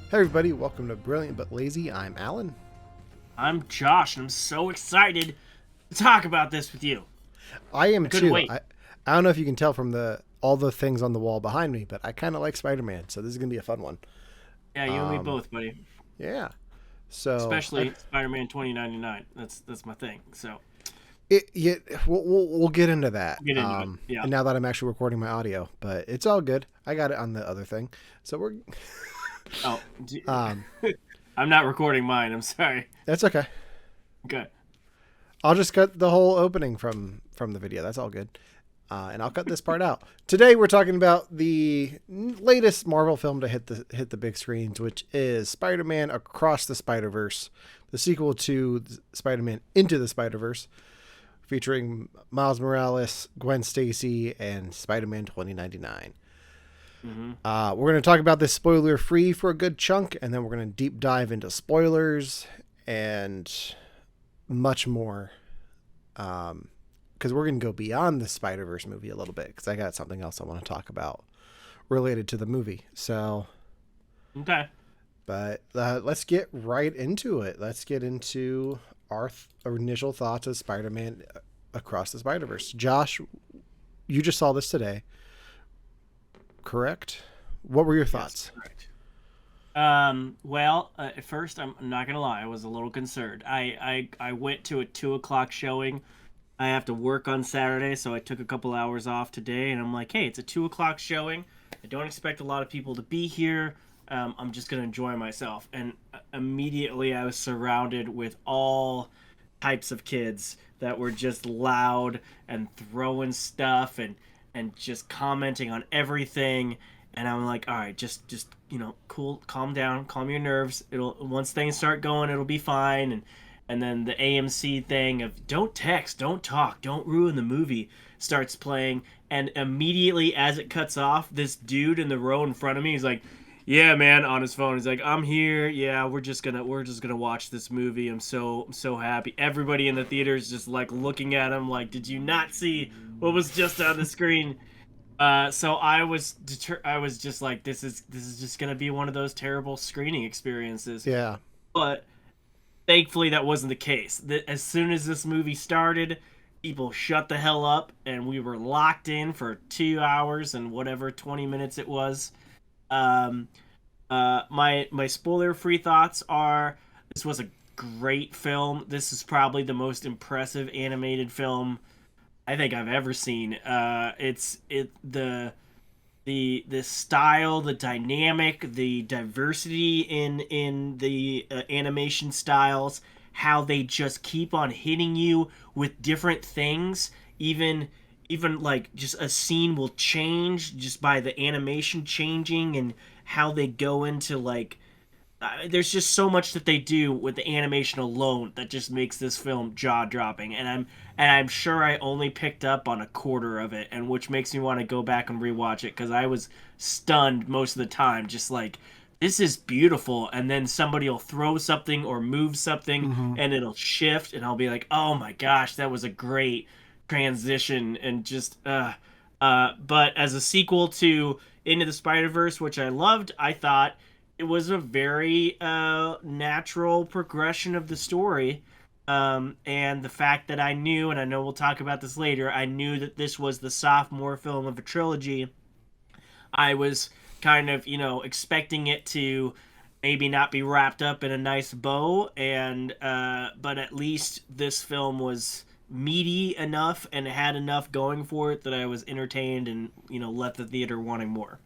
Hey everybody, welcome to Brilliant But Lazy. I'm Alan. I'm Josh, and I'm so excited to talk about this with you. I am I couldn't too. wait. I don't know if you can tell from the all the things on the wall behind me, but I kind of like Spider-Man, so this is gonna be a fun one. Yeah, you and me Um, both, buddy. yeah. So Especially Spider-Man 2099. That's my thing. So we'll get into that. we'll get into it. Yeah. And now that I'm actually recording my audio, but it's all good. I got it on the other thing, so we're Oh, um I'm not recording mine. I'm sorry. that's okay. Good. I'll just cut the whole opening from the video. That's all good. And I'll cut this part out. Today we're talking about the latest Marvel film to hit the big screens, which is Spider-Man Across the Spider-Verse, the sequel to Spider-Man Into the Spider-Verse, featuring Miles Morales, Gwen Stacy, and Spider-Man 2099. Mm-hmm. We're going to talk about this spoiler-free for a good chunk, and then we're going to deep dive into spoilers and much more. Because we're going to go beyond the Spider-Verse movie a little bit, because I got something else I want to talk about related to the movie. So, Okay. but let's get right into it. Let's get into our initial thoughts of Spider-Man Across the Spider-Verse. Josh, you just saw this today, correct? What were your thoughts? Yes, correct. Well, at first, I'm not gonna lie, I was a little concerned. I went to a 2 o'clock showing. I have to work on Saturday, so I took a couple hours off today, and I'm like, hey, it's a 2 o'clock showing. I don't expect a lot of people to be here. I'm just gonna enjoy myself. And immediately, I was surrounded with all types of kids that were just loud and throwing stuff and just commenting on everything. And I'm like, all right, just cool, calm down, calm your nerves. It'll once things start going, it'll be fine. And then the AMC thing of don't text, don't talk, don't ruin the movie starts playing. And immediately as it cuts off, this dude in the row in front of me is like, "Yeah, man," on his phone. He's like, "I'm here. Yeah, we're just gonna watch this movie. I'm so happy." Everybody in the theater is just like looking at him like, "Did you not see what was just on the screen?" So I was just like, this is just gonna be one of those terrible screening experiences. Yeah. But thankfully that wasn't the case. As soon as this movie started, people shut the hell up, and we were locked in for 2 hours and whatever 20 minutes it was. Um, my spoiler free thoughts are: this was a great film. This is probably the most impressive animated film I think I've ever seen. The style, the dynamic, the diversity in the animation styles, how they just keep on hitting you with different things. Even like just a scene will change just by the animation changing and how they go into like there's just so much that they do with the animation alone that just makes this film jaw dropping, and I'm sure I only picked up on a quarter of it, and which makes me want to go back and rewatch it because I was stunned most of the time, just like this is beautiful, and then somebody will throw something or move something Mm-hmm. and it'll shift, and I'll be like, oh my gosh, that was a great transition, and just but as a sequel to Into the Spider-Verse, which I loved, I thought it was a very natural progression of the story. And the fact that I knew, and I know we'll talk about this later, I knew that this was the sophomore film of a trilogy. I was kind of, expecting it to maybe not be wrapped up in a nice bow, and but at least this film was meaty enough and had enough going for it that I was entertained and left the theater wanting more.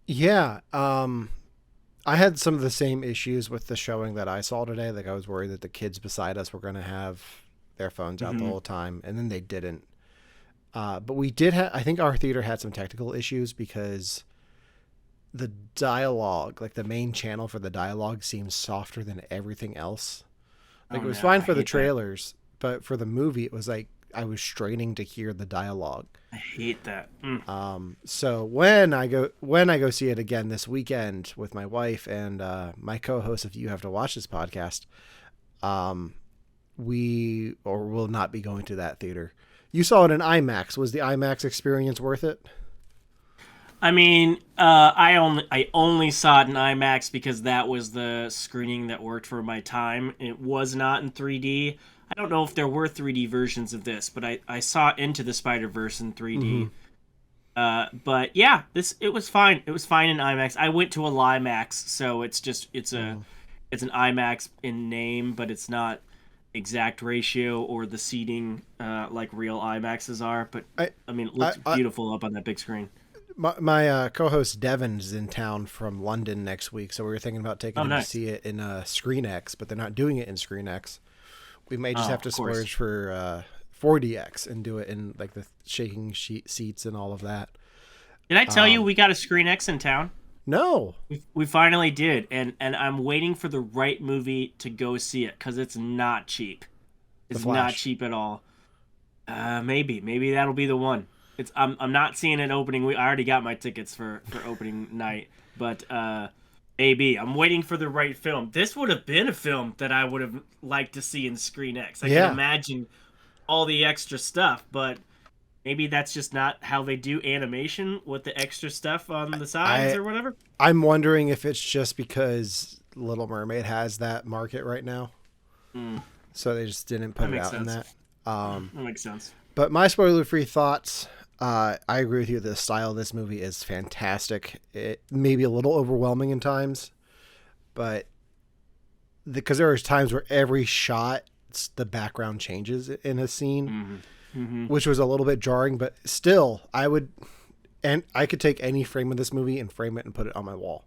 Yeah. I had some of the same issues with the showing that I saw today. Like I was worried that the kids beside us were going to have their phones out the Mm-hmm. whole time, and then they didn't. But we did have. I think our theater had some technical issues because the dialogue, like the main channel for the dialogue, seems softer than everything else. Like Oh it was no, fine I for the hate that. trailers, but for the movie, it was like I was straining to hear the dialogue. I hate that. Mm. So when I go see it again this weekend with my wife and my co-host, if you have to watch this podcast, um, we or will not be going to that theater. You saw it in IMAX. Was the IMAX experience worth it? I mean, I only saw it in IMAX because that was the screening that worked for my time. It was not in 3D. I don't know if there were 3D versions of this, but I saw Into the Spider-Verse in Mm-hmm. 3D. But yeah, this it was fine. It was fine in IMAX. I went to a Limax, so Mm-hmm. it's an IMAX in name, but it's not exact ratio or the seating like real IMAXs are. But I, I mean, it I, looks I beautiful up on that big screen. my co-host Devin's in town from London next week, so we were thinking about taking Oh, him to nice. see it in Screen X, but they're not doing it in Screen X. We may just Oh, have to of course. splurge for 4DX and do it in like the shaking sheet seats and all of that. Did I tell you Um, we got a Screen X in town? no, We finally did, and I'm waiting for the right movie to go see it because it's not cheap. The It's not Flash. cheap at all. Maybe that'll be the one. I'm not seeing it opening. I already got my tickets for opening night, but maybe I'm waiting for the right film. This would have been a film that I would have liked to see in Screen X. I can Yeah, imagine all the extra stuff, but maybe that's just not how they do animation with the extra stuff on the sides I or whatever. I'm wondering if it's just because Little Mermaid has that market right now, Mm, so they just didn't that put it makes out in sense. that. That makes sense. But my spoiler-free thoughts. I agree with you. The style of this movie is fantastic. It may be a little overwhelming in times, but because there are times where every shot, the background changes in a scene, Hmm. Hmm. which was a little bit jarring. But still, I could take any frame of this movie and frame it and put it on my wall.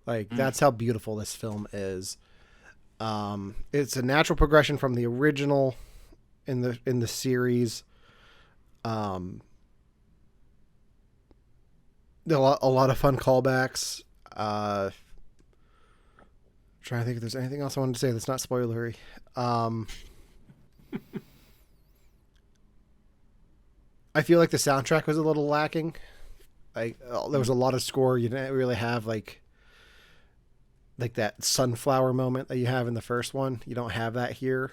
Like Mm. that's how beautiful this film is. It's a natural progression from the original in the series. Um, a lot of fun callbacks. Trying to think if there's anything else I wanted to say that's not spoilery. Um, I feel like the soundtrack was a little lacking. Like there was a lot of score. You didn't really have like that sunflower moment that you have in the first one. You don't have that here,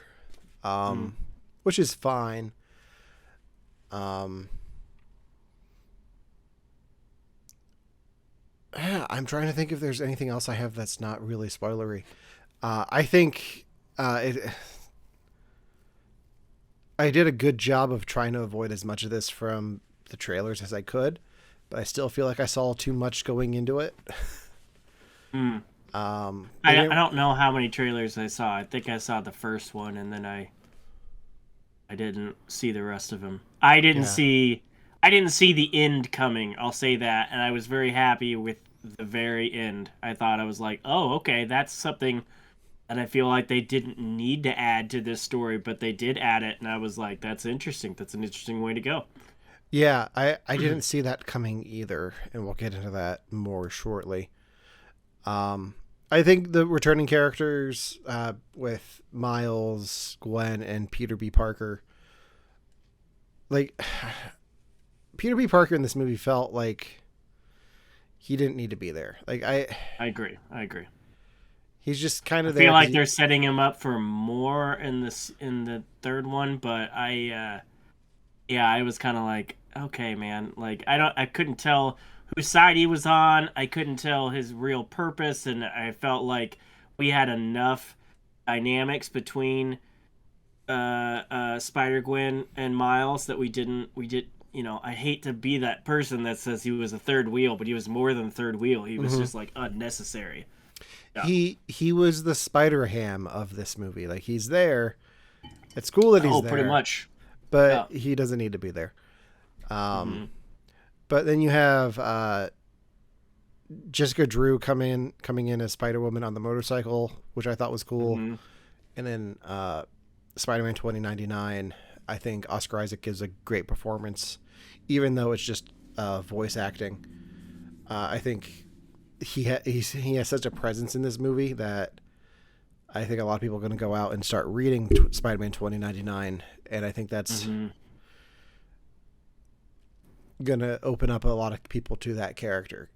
Mm. which is fine. Um, yeah, I'm trying to think if there's anything else I have that's not really spoilery. I think I did a good job of trying to avoid as much of this from the trailers as I could, but I still feel like I saw too much going into it. Mm. They I didn't. don't know how many trailers I saw. I think I saw the first one, and then I didn't see the rest of them. Yeah, I didn't see the end coming. I'll say that, and I was very happy with the very end. I thought I was like, oh, okay, that's something that I feel like they didn't need to add to this story, but they did add it, and I was like, that's interesting. That's an interesting way to go. yeah. I didn't see that coming either, and we'll get into that more shortly. Um, I think the returning characters with Miles, Gwen, and Peter B. Parker, like Peter B. Parker in this movie felt like he didn't need to be there. Like I agree. I agree. he's just kind I of feel there like because they're setting him up for more in this in the third one, but yeah, I was kind of like, okay, man, like I couldn't tell whose side he was on. I couldn't tell his real purpose, and I felt like we had enough dynamics between Spider Gwen and Miles that we did. You know, I hate to be that person that says he was a third wheel, but he was more than third wheel. He was hmm just like unnecessary. Yeah. he was the Spider Ham of this movie. Like he's there. It's cool that he's Oh, pretty there, much. Yeah. but he doesn't need to be there. Um, Hmm. but then you have Jessica Drew coming in as Spider Woman on the motorcycle, which I thought was cool. Hmm. And then Spider Man 2099. I think Oscar Isaac gives a great performance, even though it's just voice acting. I think he has such a presence in this movie that I think a lot of people are going to go out and start reading Spider Man 2099, and I think that's Hmm. going to open up a lot of people to that character.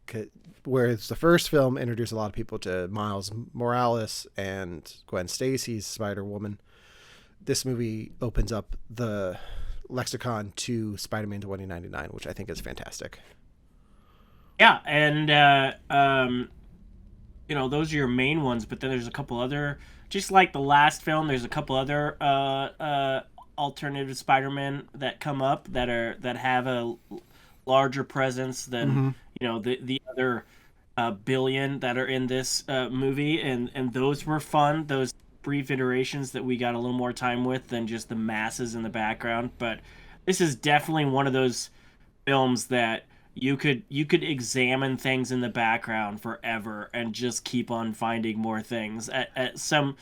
Whereas the first film introduced a lot of people to Miles Morales and Gwen Stacy's Spider Woman, this movie opens up the lexicon to Spider-Man 2099, which I think is fantastic. Yeah, and those are your main ones, but then there's a couple other, just like the last film, there's a couple other alternative Spider-Man that come up that have a larger presence than Mm-hmm. the other billion that are in this movie, and those were fun. Those brief iterations that we got a little more time with than just the masses in the background. But this is definitely one of those films that you could examine things in the background forever and just keep on finding more things. At some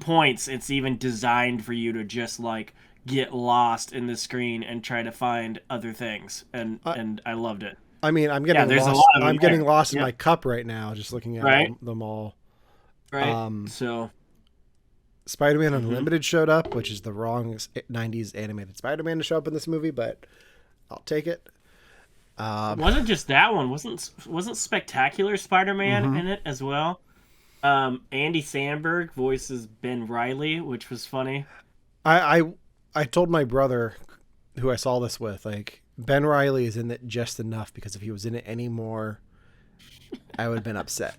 points, it's even designed for you to just like get lost in the screen and try to find other things, and I, and I loved it. I mean, I'm Yeah, getting there's a lost. lot of them I'm getting there. lost in Yeah, my cup right now, just looking at right, them all. right. Um, So, Spider-Man mhm. Unlimited showed up, which is the wrong '90s animated Spider-Man to show up in this movie, but I'll take it. It Um, wasn't just that one. Wasn't Spectacular Spider-Man mhm. in it as well? Andy Samberg voices Ben Riley, which was funny. I, I I told my brother, who I saw this with, like Ben Riley is in it just enough because if he was in it anymore, I would have been upset.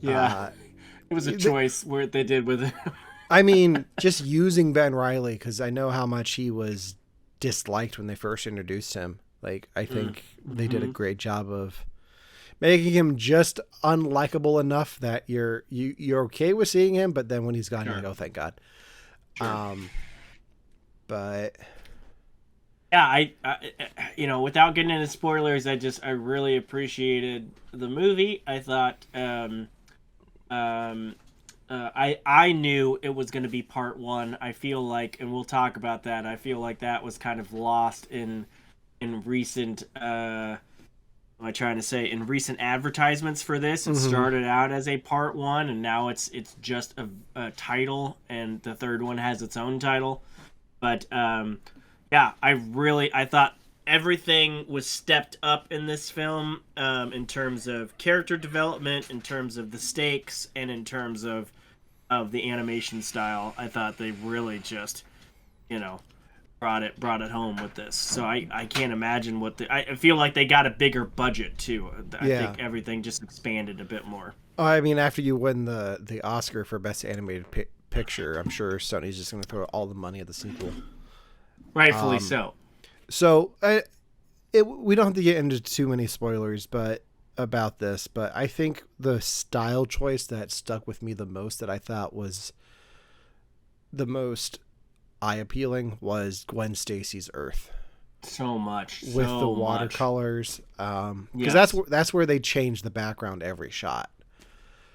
Yeah, uh, it was a choice where they did with it. I mean, just using Ben Riley because I know how much he was disliked when they first introduced him. Like, I think they did a Mm-hmm. great job of making him just unlikable enough that you're okay with seeing him, but then when he's gone, you're like, Sure, oh, thank God. sure. Um, but Yeah, without getting into spoilers, I really appreciated the movie. I thought, um, I knew it was going to be part one. I feel like, and we'll talk about that. I feel like that was kind of lost in recent. What am I trying to say? In recent advertisements for this, it mhm. started out as a part one, and now it's just a title, and the third one has its own title. But yeah, I thought everything was stepped up in this film, in terms of character development, in terms of the stakes, and in terms of the animation style. I thought they really just you know brought it home with this. So I can't imagine I feel like they got a bigger budget too. I Yeah. think everything just expanded a bit more. I mean, after you win the Oscar for best animated picture, I'm sure Sony's just going to throw all the money at the sequel. Rightfully Um, so. so we don't have to get into too many spoilers, but about this, but I think the style choice that stuck with me the most, that I thought was the most eye appealing, was Gwen Stacy's Earth So much, with the so much. watercolors, because Yes. that's where they change the background every shot.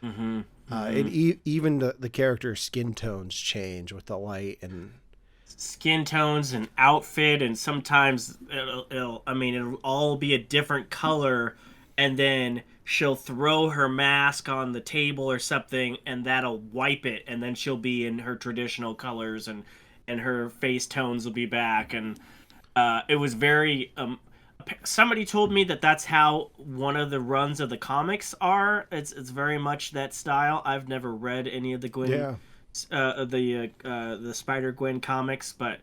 Mm-hmm. And Mm-hmm. even the character's skin tones change with the light, and Skin tones and outfit, and sometimes it'll all be a different color, and then she'll throw her mask on the table or something, and that'll wipe it, and then she'll be in her traditional colors, and her face tones will be back, and it was very somebody told me that that's how one of the runs of the comics are. It's very much that style. I've never read any of yeah, the Spider Gwen comics, but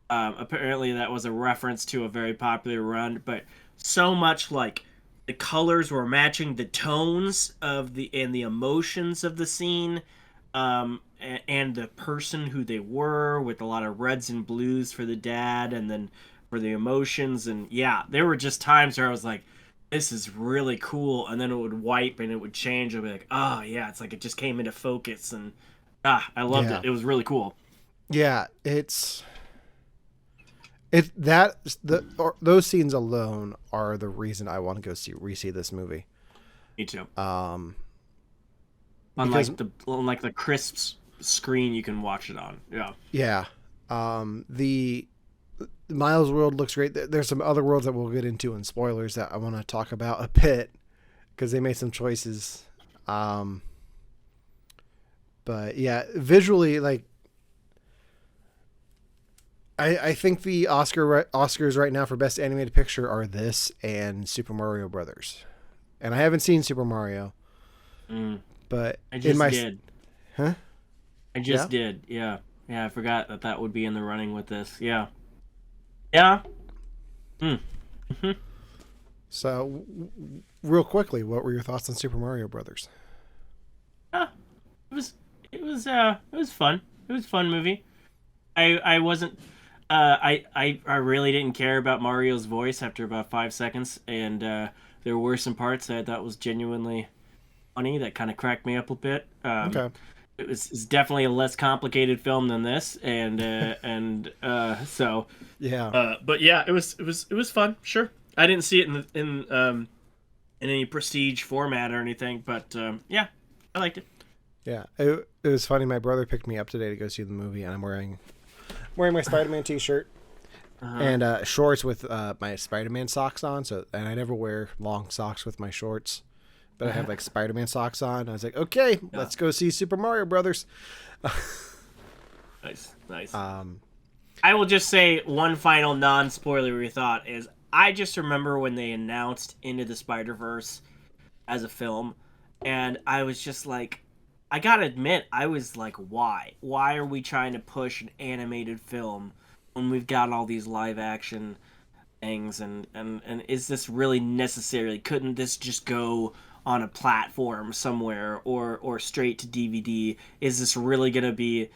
apparently that was a reference to a very popular run. But so much like the colors were matching the tones of the emotions of the scene, and the person who they were, with a lot of reds and blues for the dad, and then for the emotions. And yeah, there were just times where I was like, this is really cool, and then it would wipe and it would change. I'd be like, oh yeah, it's like it just came into focus, and I loved it. yeah, It was really cool. yeah. It that those scenes alone are the reason I want to go see re-see this movie. Me too. Um, because Unlike the crisp screen you can watch it on. Yeah. yeah, the Miles world looks great. There's some other worlds that we'll get into in spoilers that I want to talk about a bit because they made some choices. Um, but yeah, visually, like I think the Oscars right now for best animated picture are this and Super Mario Brothers, and I haven't seen Super Mario, Mm, but I in just my did. huh I yeah, just did. Yeah. Yeah. I forgot that would be in the running with this. Yeah. Yeah. Mm. hmm So, real quickly, what were your thoughts on Super Mario Brothers? Uh, it was it was fun. It was a fun movie. I wasn't I really didn't care about Mario's voice after about 5 seconds, and there were some parts that I thought was genuinely funny that kind of cracked me up a bit. Okay. It's definitely a less complicated film than this, so Yeah. but yeah, it was fun. Sure, I didn't see it in any prestige format or anything, but yeah, I liked it. Yeah. It was funny. My brother picked me up today to go see the movie, and I'm wearing my Spider-Man t-shirt and shorts with my Spider-Man socks on. So, and I never wear long socks with my shorts, but I have like Spider-Man socks on. I was like, okay, let's go see Super Mario Brothers. Nice. I will just say one final non-spoilery thought is I just remember when they announced Into the Spider-Verse as a film, and I was just like, I gotta admit, I was like, why? Why are we trying to push an animated film when we've got all these live action things? And is this really necessary? Couldn't this just go on a platform somewhere or straight to DVD? Is this really gonna be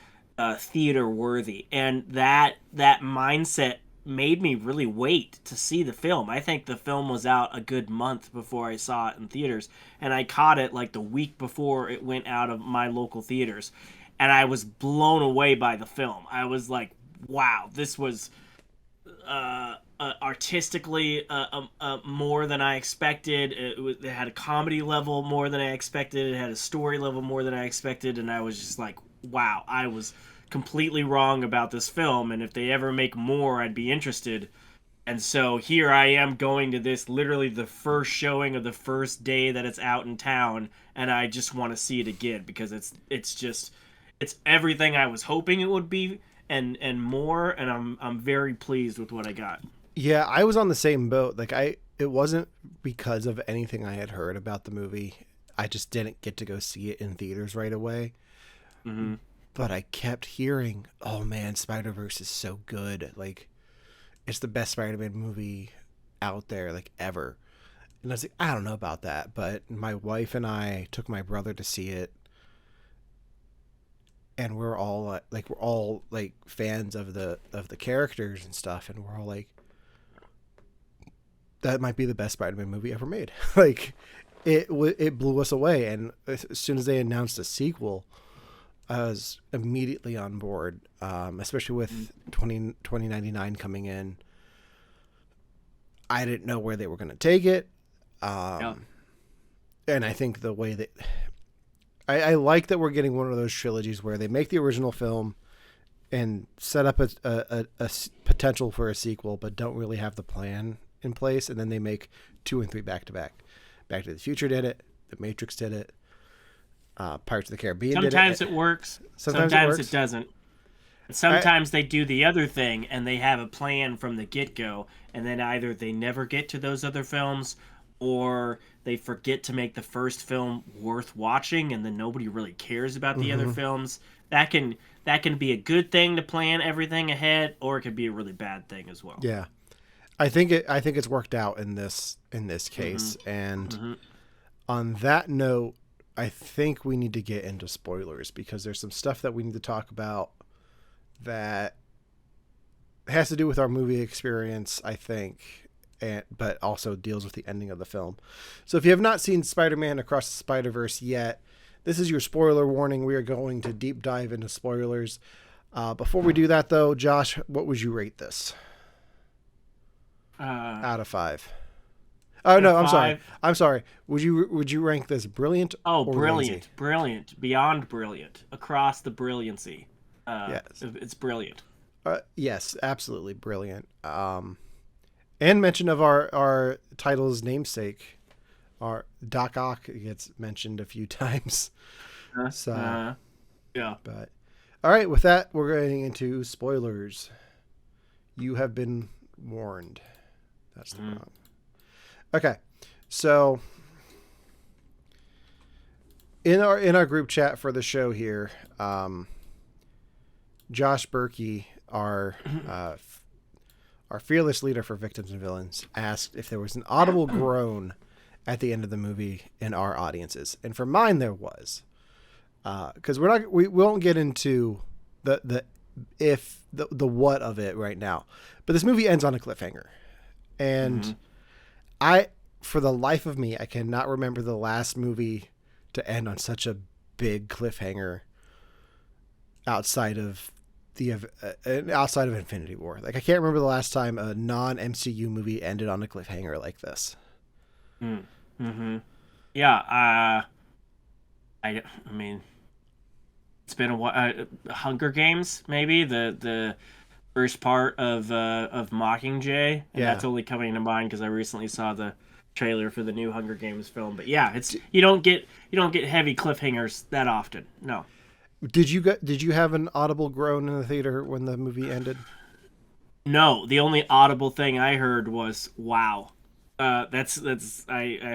theater worthy? And that mindset made me really wait to see the film. I think the film was out a good month before I saw it in theaters, and I caught it like the week before it went out of my local theaters, and I was blown away by the film. I was like, wow, this was artistically more than I expected. It had a comedy level more than I expected. It had a story level more than I expected, and I was just like, wow, I was completely wrong about this film, and if they ever make more, I'd be interested. And so here I am going to this, literally the first showing of the first day that it's out in town, and I just want to see it again because it's everything I was hoping it would be and more, and I'm very pleased with what I got. Yeah, I was on the same boat. Like it wasn't because of anything I had heard about the movie. I just didn't get to go see it in theaters right away. Mm-hmm. But I kept hearing, "Oh man, Spider-Verse is so good. Like it's the best Spider-Man movie out there like ever." And I was like, "I don't know about that." But my wife and I took my brother to see it, and we're all like fans of the characters and stuff, and we're all like, that might be the best Spider-Man movie ever made. Like it blew us away, and as soon as they announced a sequel, I was immediately on board, especially with 2099 coming in. I didn't know where they were going to take it. And I think the way that I like that we're getting one of those trilogies where they make the original film and set up a potential for a sequel, but don't really have the plan in place. And then they make 2 and 3 back to back. Back to the Future did it. The Matrix did it. Pirates of the Caribbean Sometimes did it. It works. Sometimes it doesn't. Sometimes they do the other thing and they have a plan from the get-go, and then either they never get to those other films or they forget to make the first film worth watching, and then nobody really cares about the other films. That can be a good thing to plan everything ahead, or it could be a really bad thing as well. Yeah. I think it's worked out in this case. And on that note, I think we need to get into spoilers because there's some stuff that we need to talk about that has to do with our movie experience, I think, but also deals with the ending of the film. So if you have not seen Spider-Man Across the Spider-Verse yet, this is your spoiler warning. We are going to deep dive into spoilers. Before we do that, though, Josh, what would you rate this? Out of 5. Oh no, I'm sorry. Would you rank this brilliant? Oh, or brilliant, lazy? brilliant, beyond brilliant, across the brilliancy. Yes, it's brilliant. Yes, absolutely brilliant. And mention of our title's namesake, our Doc Ock gets mentioned a few times. Yeah. But all right, with that, we're getting into spoilers. You have been warned. That's the wrong. Okay, so in our group chat for the show here, Josh Berkey, our our fearless leader for victims and villains, asked if there was an audible groan at the end of the movie in our audiences, and for mine there was, because we won't get into the what of it right now, but this movie ends on a cliffhanger, and for the life of me, I cannot remember the last movie to end on such a big cliffhanger outside of Infinity War. Like, I can't remember the last time a non-MCU movie ended on a cliffhanger like this. Yeah, I mean, it's been a while. Hunger Games, maybe the first part of Mockingjay, and that's only coming to mind because I recently saw the trailer for the new Hunger Games film. But yeah, it's you don't get heavy cliffhangers that often. No. Did you have an audible groan in the theater when the movie ended? No, the only audible thing I heard was "wow." I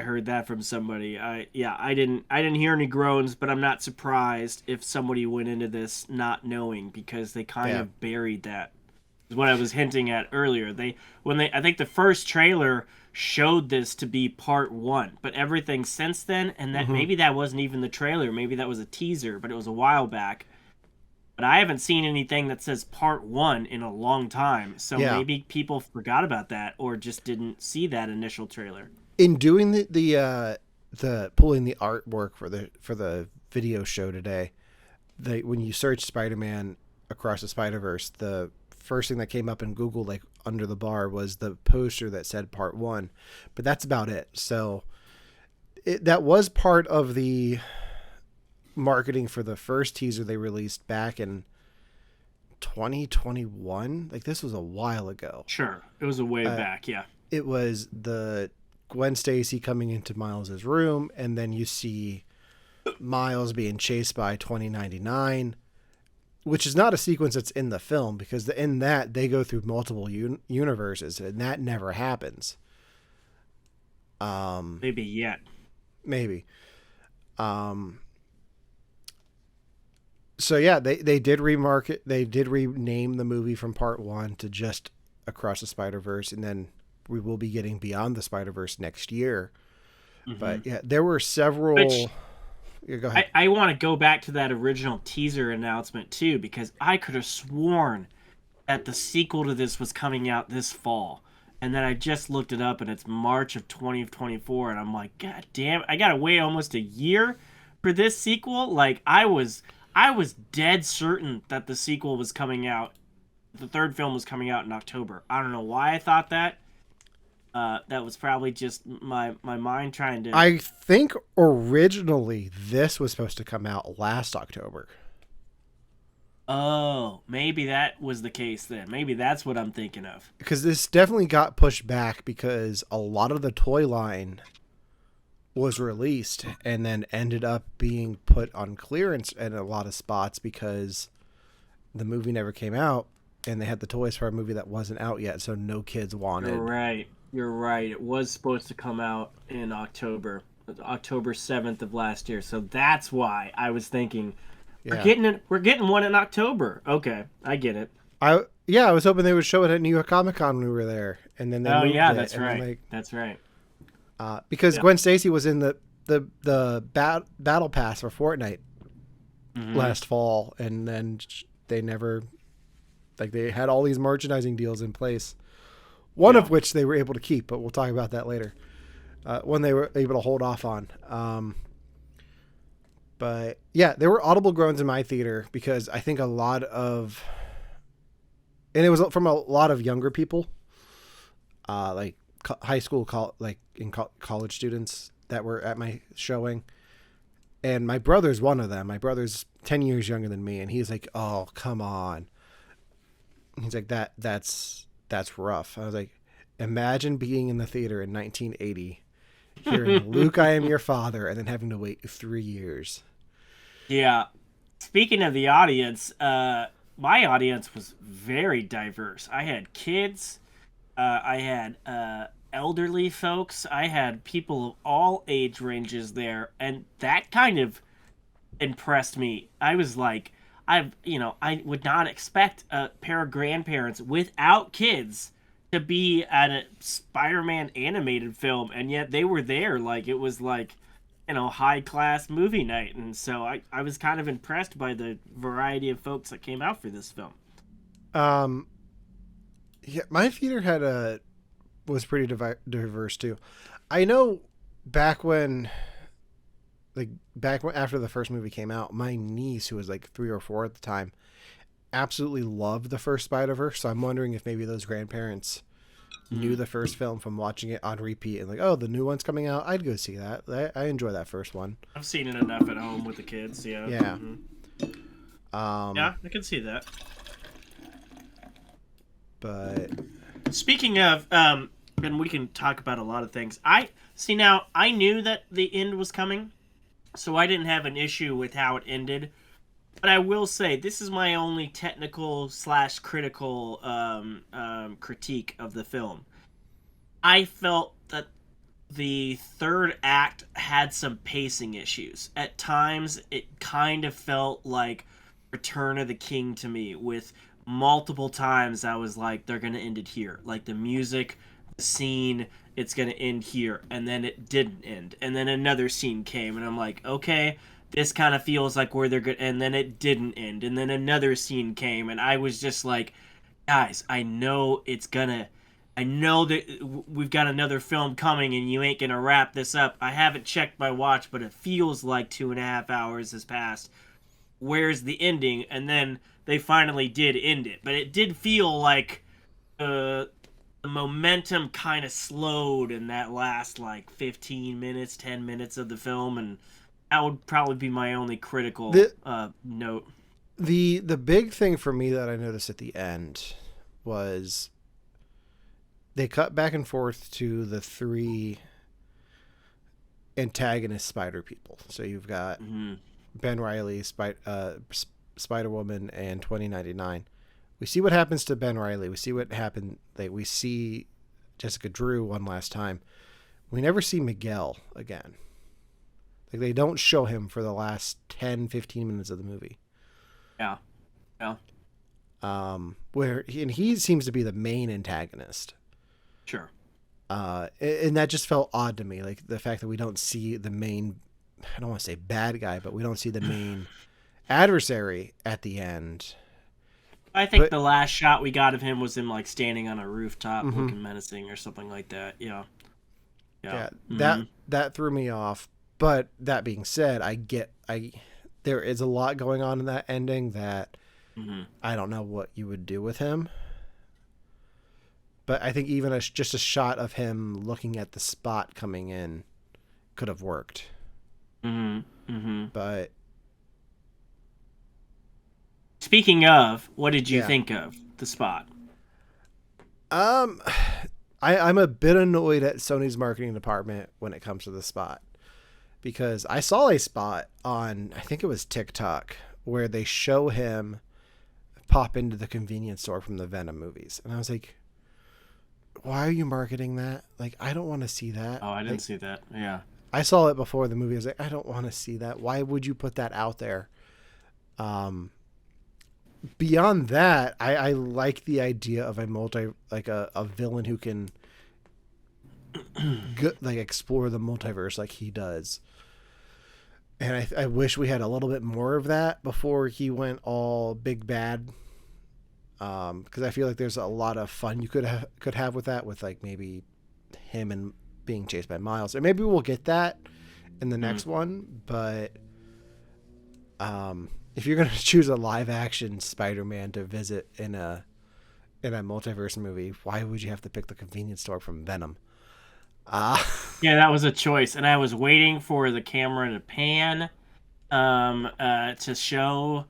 heard that from somebody. I didn't hear any groans, but I'm not surprised if somebody went into this not knowing, because they kind of buried that. Is what I was hinting at earlier. I think the first trailer showed this to be part 1, but everything since then, and that maybe that wasn't even the trailer, maybe that was a teaser, but it was a while back. But I haven't seen anything that says part 1 in a long time, so maybe people forgot about that or just didn't see that initial trailer. In doing the pulling the artwork for the video show today, when you search Spider-Man Across the Spider-Verse, the first thing that came up in Google, like under the bar, was the poster that said part 1, but that's about it. So that was part of the marketing for the first teaser they released back in 2021. Like, this was a while ago. Sure, it was a way back. Yeah, it was the Gwen Stacy coming into Miles's room, and then you see Miles being chased by 2099, which is not a sequence that's in the film, because in that they go through multiple universes, and that never happens. Maybe yet. Maybe. So yeah, they did they did rename the movie from part 1 to just Across the Spider-Verse, and then we will be getting Beyond the Spider-Verse next year. But yeah, there were several. Go ahead. I want to go back to that original teaser announcement too, because I could have sworn that the sequel to this was coming out this fall, and then I just looked it up and it's March of 2024, and I'm like, God damn, I gotta wait almost a year for this sequel. Like, I was dead certain that the sequel was coming out. The third film was coming out in October. I don't know why I thought that. That was probably just my mind trying to... I think originally this was supposed to come out last October. Oh, maybe that was the case then. Maybe that's what I'm thinking of. Because this definitely got pushed back because a lot of the toy line was released and then ended up being put on clearance in a lot of spots because the movie never came out, and they had the toys for a movie that wasn't out yet, so no kids wanted. You're right. It was supposed to come out in October 7th of last year. So that's why I was thinking we're getting one in October. Okay, I get it. I was hoping they would show it at New York Comic Con when we were there, and then they moved it, that's right. That's right. Because Gwen Stacy was in the battle pass for Fortnite last fall, and then they never, like, they had all these merchandising deals in place. One of which they were able to keep, but we'll talk about that later. One they were able to hold off on. But yeah, there were audible groans in my theater because I think a lot of, and it was from a lot of younger people, like high school, college students that were at my showing. And my brother's one of them. My brother's 10 years younger than me, and he's like, "Oh, come on." He's like, that's rough. I was like, imagine being in the theater in 1980, hearing Luke, I am your father, and then having to wait 3 years. Yeah. Speaking of the audience, my audience was very diverse. I had kids. I had elderly folks. I had people of all age ranges there, and that kind of impressed me. I was like, I would not expect a pair of grandparents without kids to be at a Spider-Man animated film, and yet they were there. Like it was like, high class movie night, and so I was kind of impressed by the variety of folks that came out for this film. Um, yeah, my theater was pretty diverse too. I know back when, after the first movie came out, my niece, who was like 3 or 4 at the time, absolutely loved the first Spider-Verse. So I'm wondering if maybe those grandparents knew the first film from watching it on repeat and like, oh, the new one's coming out. I'd go see that. I enjoy that first one. I've seen it enough at home with the kids. Yeah. Yeah. Yeah, I can see that. But speaking of, and we can talk about a lot of things. Now I knew that the end was coming, so I didn't have an issue with how it ended. But I will say this is my only technical / critical critique of the film. I felt that the third act had some pacing issues. At times, it kind of felt like Return of the King to me, with multiple times I was like, they're going to end it here. Like the music, the scene, it's going to end here. And then it didn't end. And then another scene came, and I'm like, okay, this kind of feels like where they're good. And then it didn't end. And then another scene came, and I was just like, guys, I know that we've got another film coming and you ain't gonna wrap this up. I haven't checked my watch, but it feels like 2.5 hours has passed. Where's the ending? And then they finally did end it. But it did feel like the momentum kind of slowed in that last, 15 minutes, 10 minutes of the film. And that would probably be my only critical note. The big thing for me that I noticed at the end was they cut back and forth to the 3 antagonist spider people. So you've got Ben Reilly, Spider-Woman, and 2099. We see what happens to Ben Reilly. We see what happened. We see Jessica Drew one last time. We never see Miguel again. Like they don't show him for the last 10, 15 minutes of the movie. Yeah. He seems to be the main antagonist. Sure. And that just felt odd to me. Like the fact that we don't see the main, I don't want to say bad guy, but we don't see the main adversary at the end. I think the last shot we got of him was him standing on a rooftop looking menacing or something like that. Yeah. That threw me off. But that being said, there is a lot going on in that ending that I don't know what you would do with him. But I think even just a shot of him looking at the spot coming in could have worked. But speaking of, what did you think of the spot? I'm a bit annoyed at Sony's marketing department when it comes to the spot, because I saw a spot on, I think it was TikTok, where they show him pop into the convenience store from the Venom movies, and I was like, why are you marketing that? Like, I don't want to see that. Oh, I didn't see that. Yeah. I saw it before the movie. I was like, I don't want to see that. Why would you put that out there? Beyond that, I like the idea of a villain who can explore the multiverse like he does. And I wish we had a little bit more of that before he went all big bad. Because I feel like there's a lot of fun you could have with that, with maybe him and being chased by Miles, or maybe we'll get that in the next one. But if you're gonna choose a live action Spider-Man to visit in a multiverse movie, why would you have to pick the convenience store from Venom? Yeah, that was a choice, and I was waiting for the camera to pan to show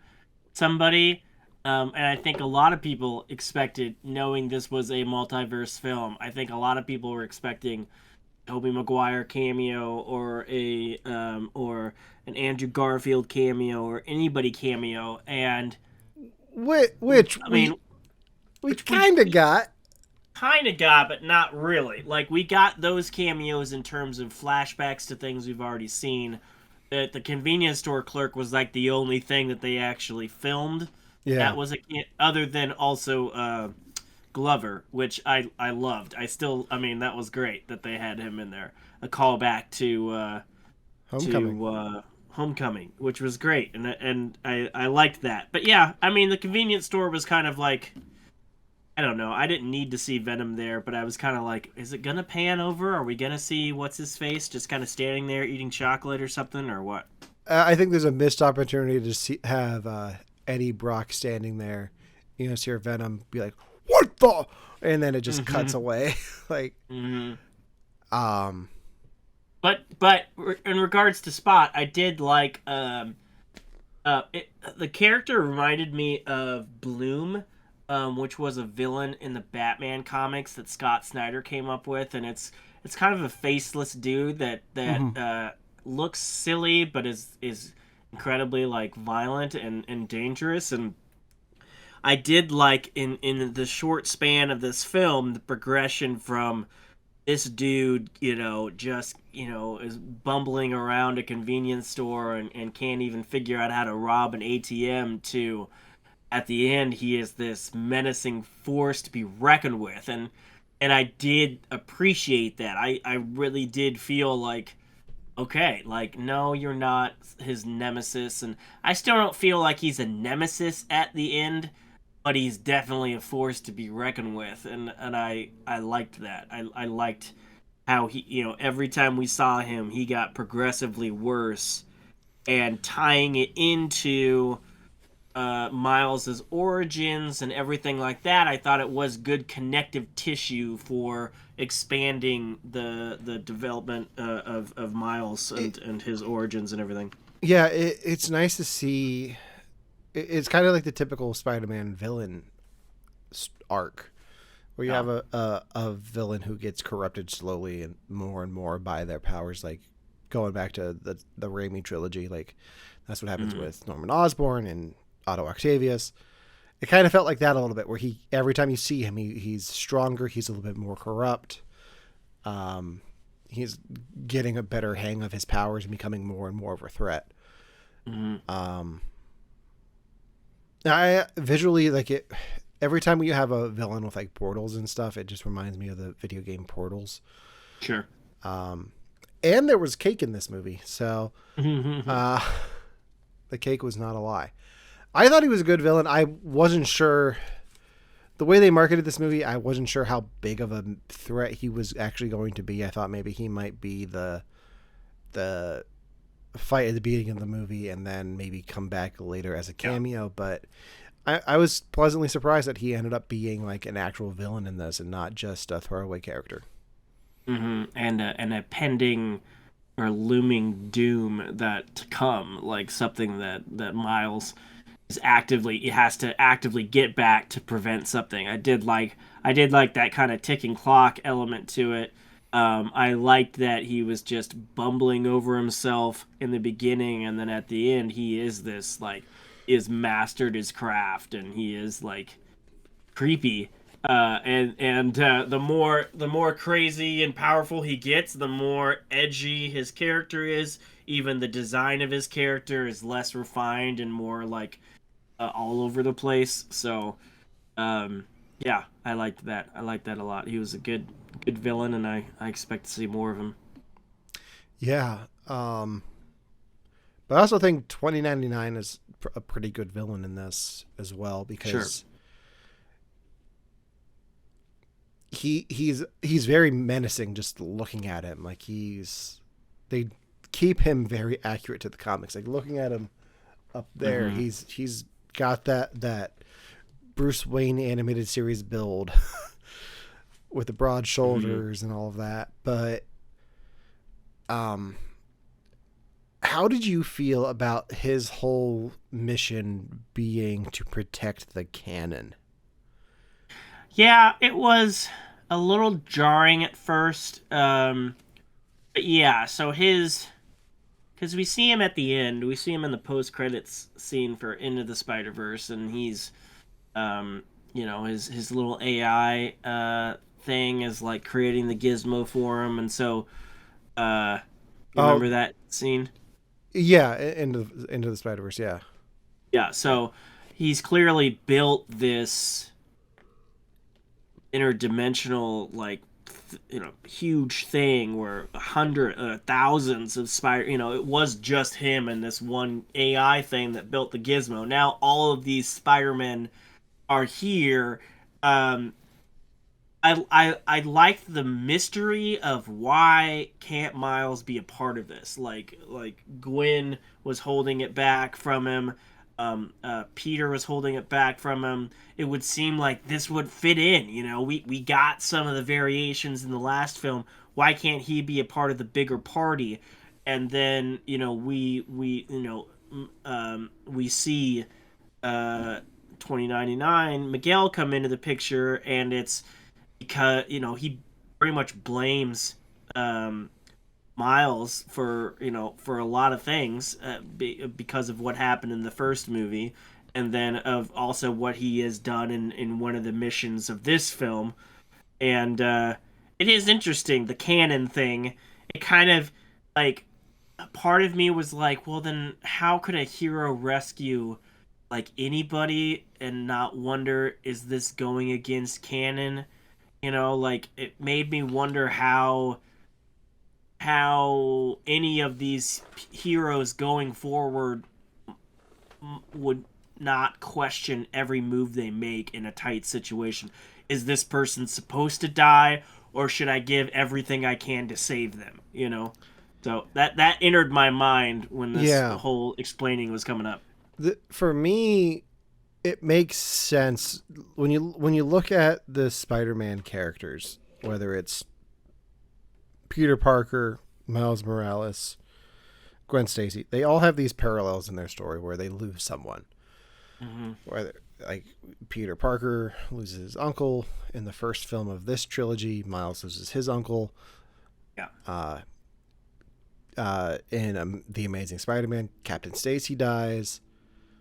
somebody. And I think a lot of people expected, knowing this was a multiverse film, I think a lot of people were expecting Tobey Maguire cameo or or an Andrew Garfield cameo or anybody cameo, and which we kind of got. Kind of got, but not really. We got those cameos in terms of flashbacks to things we've already seen. That the convenience store clerk was the only thing that they actually filmed. Yeah. That was other than also Glover, which I loved. I mean, that was great that they had him in there. A callback Homecoming. to Homecoming, which was great, and I liked that. But yeah, I mean, the convenience store was kind of like, I don't know. I didn't need to see Venom there, but I was kind of like, is it gonna pan over? Are we gonna see what's his face just kind of standing there eating chocolate or something, or what? I think there's a missed opportunity to have Eddie Brock standing there, see your Venom be like, "What the?" and then it just cuts away. like, Mm-hmm. um, But in regards to Spot, I did like the character reminded me of Bloom, which was a villain in the Batman comics that Scott Snyder came up with, and it's kind of a faceless dude that looks silly but is incredibly like violent and dangerous. And I did like in the short span of this film the progression from this dude, just, is bumbling around a convenience store and can't even figure out how to rob an ATM to, at the end, he is this menacing force to be reckoned with. And I did appreciate that. I really did feel like, okay, like, no, you're not his nemesis. And I still don't feel like he's a nemesis at the end, but he's definitely a force to be reckoned with, and I liked that. I liked how he, every time we saw him, he got progressively worse, and tying it into Miles's origins and everything like that. I thought it was good connective tissue for expanding the development of Miles and his origins and everything. yeah, it's nice to see. It's kind of like the typical Spider-Man villain arc, where you have a villain who gets corrupted slowly and more by their powers. Like going back to the Raimi trilogy, like that's what happens with Norman Osborn and Otto Octavius. It kind of felt like that a little bit, where every time you see him, he's stronger. He's a little bit more corrupt. He's getting a better hang of his powers and becoming more and more of a threat. I visually like it. Every time you have a villain with like portals and stuff, it just reminds me of the video game Portals. Sure. And there was cake in this movie, so the cake was not a lie. I thought he was a good villain. I wasn't sure the way they marketed this movie. I wasn't sure how big of a threat he was actually going to be. I thought maybe he might be the fight at the beginning of the movie and then maybe come back later as a cameo, but I was pleasantly surprised that he ended up being like an actual villain in this and not just a throwaway character. And a pending or looming doom that to come, like something that Miles has to actively get back to prevent something. I did like that kind of ticking clock element to it. I liked that he was just bumbling over himself in the beginning, and then at the end he is this like is mastered his craft, and he is like creepy. The more crazy and powerful he gets, the more edgy his character is. Even the design of his character is less refined and more like all over the place. So, yeah, I liked that. I liked that a lot. He was a good villain, and I expect to see more of him. Yeah. But I also think 2099 is a pretty good villain in this as well, because he's very menacing just looking at him. Like they keep him very accurate to the comics. Like looking at him up there, he's got that Bruce Wayne animated series build with the broad shoulders and all of that. But how did you feel about his whole mission being to protect the canon? Yeah, it was a little jarring at first. But yeah, so because we see him at the end, we see him in the post credits scene for Into the Spider-Verse, and he's, his little AI thing is like creating the gizmo for him, and so, remember that scene? Yeah, into the Spider-Verse, yeah. Yeah, so he's clearly built this interdimensional, like, huge thing where thousands of spider, it was just him and this one AI thing that built the gizmo. Now all of these Spider-Men are here. um I like the mystery of why can't Miles be a part of this. Like Gwen was holding it back from him. Peter was holding it back from him. It would seem like this would fit in. We got some of the variations in the last film. Why can't he be a part of the bigger party? And then we see 2099 Miguel come into the picture, and it's because he very much blames um, Miles for a lot of things, because of what happened in the first movie, and then of also what he has done in one of the missions of this film. And it is interesting, the canon thing. It kind of, like, a part of me was like, well, then how could a hero rescue like anybody and not wonder, is this going against canon? Like, it made me wonder how any of these heroes going forward would not question every move they make in a tight situation. Is this person supposed to die, or should I give everything I can to save them? So that entered my mind when this Yeah. whole explaining was coming up. For me, it makes sense when you look at the Spider-Man characters, whether it's Peter Parker, Miles Morales, Gwen Stacy. They all have these parallels in their story where they lose someone. Mm-hmm. Whether, like, Peter Parker loses his uncle in the first film of this trilogy, Miles loses his uncle. Yeah. In The Amazing Spider-Man, Captain Stacy dies.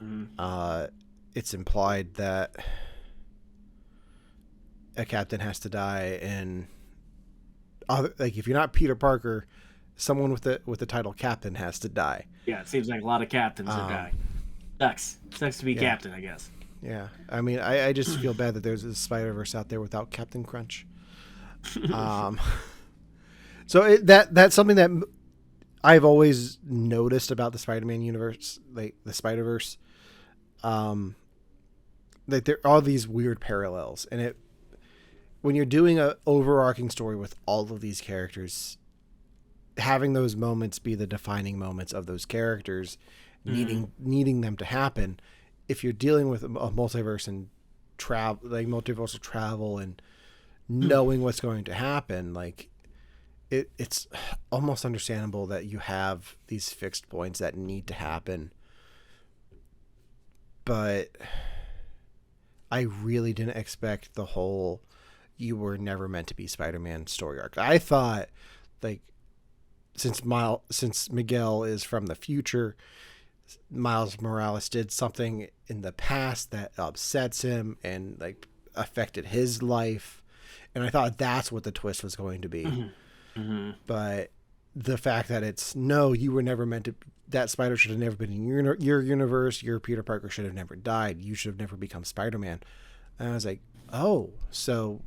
Mm-hmm. It's implied that a captain has to die, and like, if you're not Peter Parker, someone with the title captain has to die. Yeah, it seems like a lot of captains are dying. Sucks to be Yeah. captain, I guess. Yeah, I mean, I just feel bad that there's a Spider-Verse out there without Captain Crunch. So that's something that I've always noticed about the Spider-Man universe, like the Spider-Verse. Like, there are these weird parallels, and when you're doing a overarching story with all of these characters, having those moments be the defining moments of those characters, needing them to happen. If you're dealing with a multiverse and travel, like multiversal travel, and knowing what's going to happen, like, it's almost understandable that you have these fixed points that need to happen. But I really didn't expect the whole "you were never meant to be Spider-Man" story arc. I thought, like, since Miguel is from the future, Miles Morales did something in the past that upsets him and, like, affected his life, and I thought that's what the twist was going to be. Mm-hmm. But the fact that it's, no, you were never meant to, that spider should have never been in your universe, your Peter Parker should have never died, you should have never become Spider-Man. And I was like, oh, so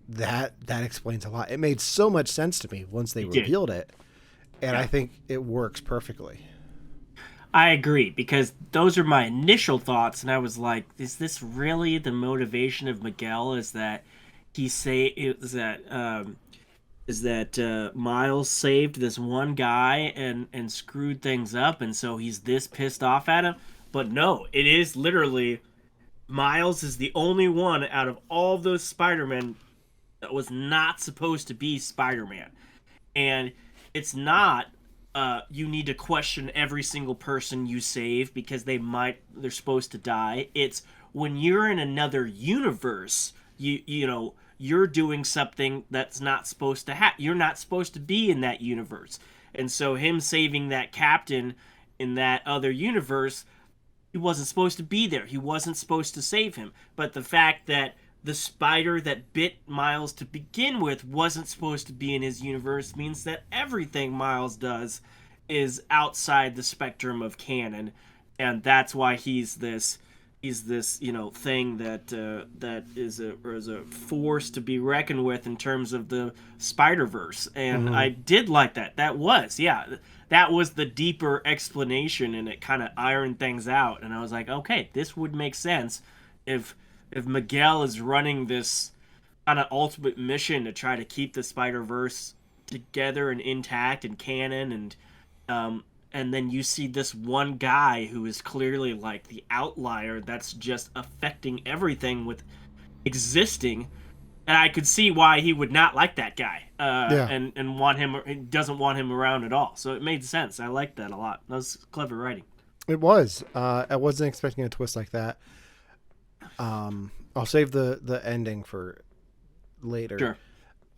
that explains a lot. It made so much sense to me once they revealed it, and Yeah. I think it works perfectly. I agree, because those are my initial thoughts, and I was like, is this really the motivation of Miguel? Is that Miles saved this one guy and screwed things up, and so he's this pissed off at him? But no, it is literally Miles is the only one out of all of those Spider-Men that was not supposed to be Spider-Man. And it's not, you need to question every single person you save because they're supposed to die. It's when you're in another universe, you're doing something that's not supposed to happen. You're not supposed to be in that universe. And so him saving that captain in that other universe, he wasn't supposed to be there. He wasn't supposed to save him. But the fact that the spider that bit Miles to begin with wasn't supposed to be in his universe means that everything Miles does is outside the spectrum of canon. And that's why he's this he's this thing that that is a force to be reckoned with in terms of the Spider Verse, and Hmm. I did like that. That was the deeper explanation, and it kind of ironed things out. And I was like, okay, this would make sense if Miguel is running this kind of ultimate mission to try to keep the Spider Verse together and intact and canon, um, and then you see this one guy who is clearly like the outlier that's just affecting everything with existing. And I could see why he would not like that guy, Yeah, and want him, doesn't want him around at all. So it made sense. I liked that a lot. That was clever writing. it was. I wasn't expecting a twist like that. I'll save the ending for later. Sure.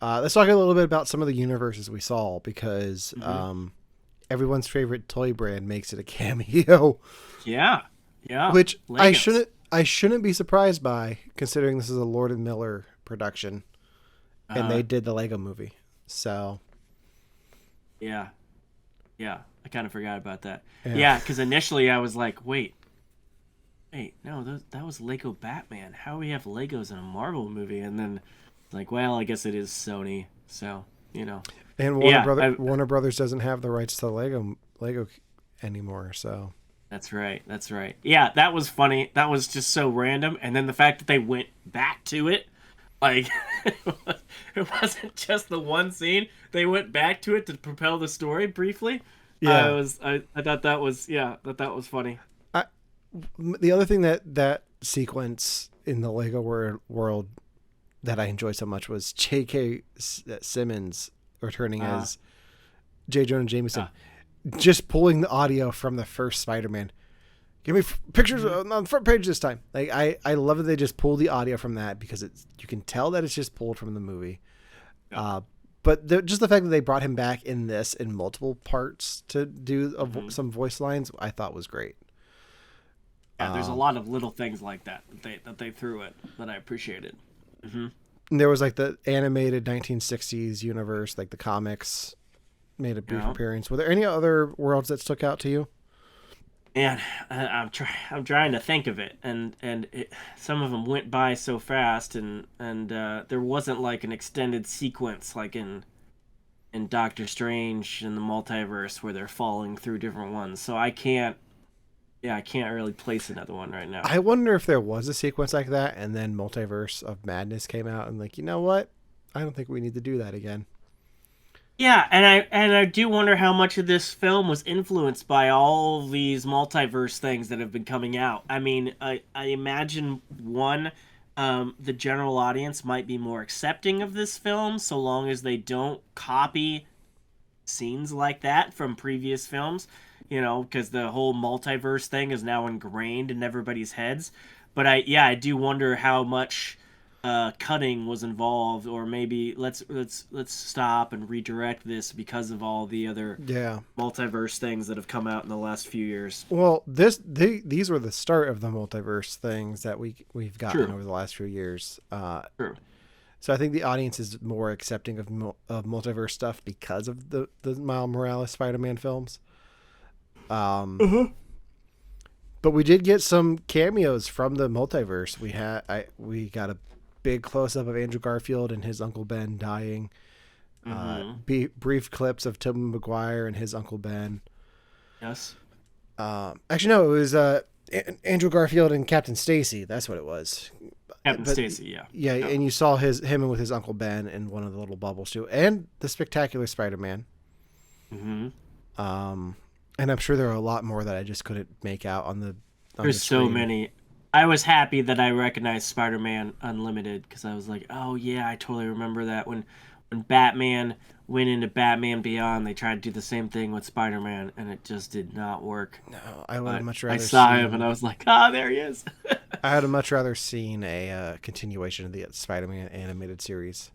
Let's talk a little bit about some of the universes we saw because Hmm. everyone's favorite toy brand makes it a cameo, Yeah. Yeah. which Legos. I shouldn't be surprised by considering this is a Lord and Miller production and Uh, they did the Lego movie. So yeah. Yeah. I kind of forgot about that. yeah, Yeah, because initially I was like, wait, no, that was Lego Batman. How do we have Legos in a Marvel movie? And then, like, well, I guess it is Sony, so and Yeah, Warner Brothers doesn't have the rights to Lego anymore. So that's right, that's right. Yeah, that was funny. That was just so random. And then the fact that they went back to it, like, it wasn't just the one scene. They went back to it to propel the story briefly. yeah, I thought that was that was funny. I, the other thing that sequence in the Lego world that I enjoyed so much was J.K. Simmons returning Uh, as J. Jonah Jameson, uh, just pulling the audio from the first Spider-Man. Give me pictures mhm. on the front page this time. Like I love that they just pull the audio from that because you can tell that it's just pulled from the movie. Yeah. Uh, but just the fact that they brought him back in this in multiple parts to do Mhm. some voice lines, I thought was great. Yeah, there's a Um, lot of little things like that they threw it that I appreciated. Hmm. and there was like the animated 1960s universe, like the comics made a brief Yeah. appearance. Were there any other worlds that stuck out to you? And I'm trying to think of it, some of them went by so fast, and there wasn't like an extended sequence like in Doctor Strange in the multiverse where they're falling through different ones. So I can't really place another one right now. I wonder if there was a sequence like that, and then Multiverse of Madness came out, and like, you know what? I don't think we need to do that again. Yeah, and I do wonder how much of this film was influenced by all these multiverse things that have been coming out. I mean, I imagine the general audience might be more accepting of this film so long as they don't copy scenes like that from previous films, because the whole multiverse thing is now ingrained in everybody's heads. But I do wonder how much cutting was involved, or maybe let's stop and redirect this because of all the other Yeah. multiverse things that have come out in the last few years. Well, these were the start of the multiverse things that we've gotten True, over the last few years. true. So I think the audience is more accepting of multiverse stuff because of the Miles Morales Spider-Man films. Um, Uh-huh. but we did get some cameos from the multiverse. We got a big close up of Andrew Garfield and his Uncle Ben dying. Mm-hmm. Brief clips of Tobey Maguire and his Uncle Ben. Yes. Actually, no, it was Andrew Garfield and Captain Stacy. That's what it was. Captain But Stacy, yeah. yeah, Yeah. and you saw him with his Uncle Ben in one of the little bubbles too, and the Spectacular Spider-Man. Mm-hmm. And I'm sure there are a lot more that I just couldn't make out on the There's so screen. many. I was happy that I recognized Spider-Man Unlimited because I was like, oh yeah, I totally remember that when Batman went into Batman Beyond, they tried to do the same thing with Spider-Man, and it just did not work. No, I would have But much I rather saw him, and seen. I was like, ah, there he is. I had much rather seen a continuation of the Spider-Man animated series.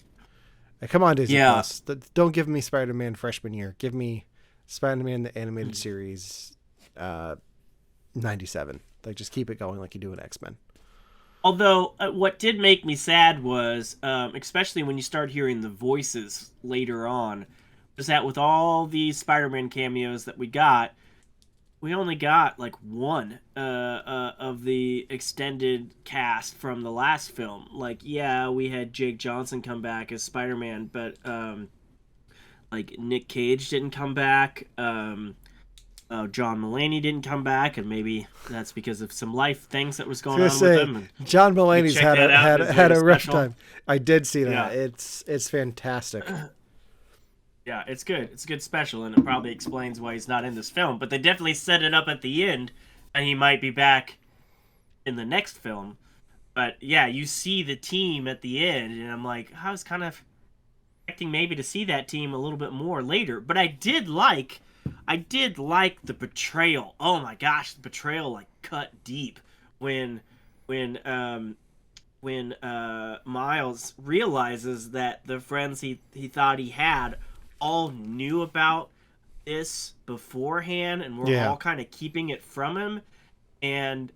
Come on, Disney Yeah. Plus. Don't give me Spider-Man freshman year. Give me Spider-Man the animated series, 97. Like, just keep it going like you do in X-Men. Although, what did make me sad was, especially when you start hearing the voices later on, was that with all these Spider-Man cameos that we got, we only got like one of the extended cast from the last film. Like, yeah, we had Jake Johnson come back as Spider-Man, but like Nick Cage didn't come back. John Mulaney didn't come back, and maybe that's because of some life things that was I was going gonna on with say him. And John you Mulaney's check that out. It's had very a rough special. time. I did see Yeah. that. It's fantastic. Yeah, it's good. It's a good special, and it probably explains why he's not in this film. But they definitely set it up at the end, and he might be back in the next film. But yeah, you see the team at the end, and I'm like, I was kind of expecting maybe to see that team a little bit more later. But I did like the betrayal. Oh my gosh, the betrayal like cut deep when when um when Miles realizes that the friends he thought he had all knew about this beforehand and were Yeah. all kind of keeping it from him, and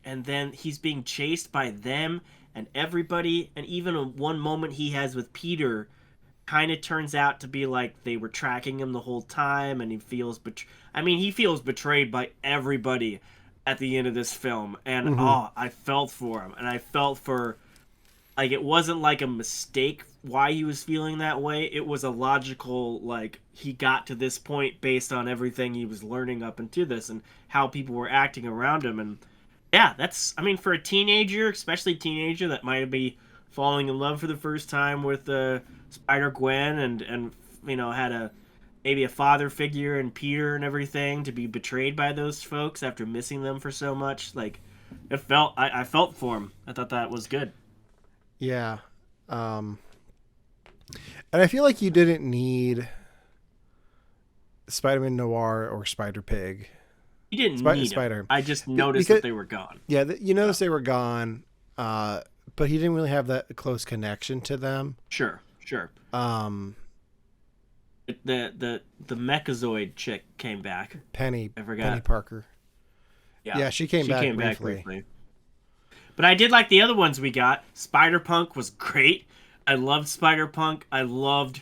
then he's being chased by them and everybody, and even one moment he has with Peter kind of turns out to be like they were tracking him the whole time, and he feels he feels betrayed by everybody at the end of this film, and Hmm. I felt for him, and I felt for, like, it wasn't like a mistake why he was feeling that way. It was a logical, like, he got to this point based on everything he was learning up into this and how people were acting around him. And yeah, that's, I mean, for a teenager, especially a teenager that might be falling in love for the first time with Spider Gwen, and had a maybe a father figure in Peter and everything, to be betrayed by those folks after missing them for so much, like, I felt for him. I thought that was good. Yeah. Um, and I feel like you didn't need Spider-Man Noir or Spider-Pig. He didn't need Spider. them. I just noticed Because that they were gone. yeah, you noticed they were gone, but he didn't really have that close connection to them. Sure, sure. Um, The Mechazoid chick came back. Penny I forgot. Penny Parker. Yeah, she came back briefly. But I did like the other ones we got. Spider-Punk was great. I loved Spider-Punk. I loved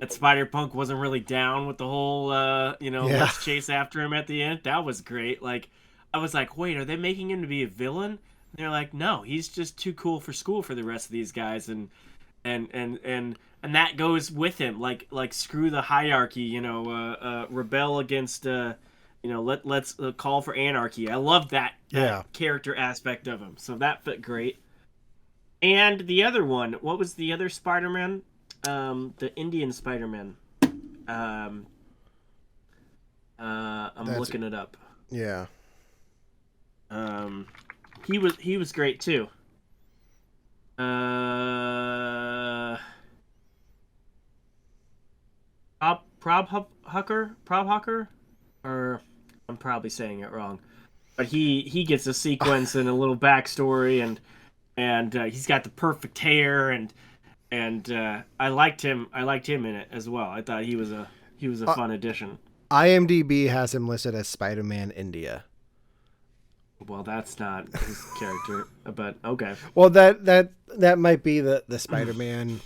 that Spider-Punk wasn't really down with the whole, Yeah. let's chase after him at the end. That was great. Like, I was like, wait, are they making him to be a villain? And they're like, no, he's just too cool for school for the rest of these guys, and that goes with him. Like screw the hierarchy, rebel against, let's call for anarchy. I love that Yeah. character aspect of him. So that fit great. And the other one, what was the other Spider-Man? The Indian Spider-Man. I'm looking it up. Yeah. He was great too. Probhucker, or I'm probably saying it wrong, but he gets a sequence and a little backstory, and he's got the perfect hair, and I liked him in it as well. I thought he was a fun addition. IMDb has him listed as Spider-Man India. Well, that's not his character, but okay. Well, that might be the Spider-Man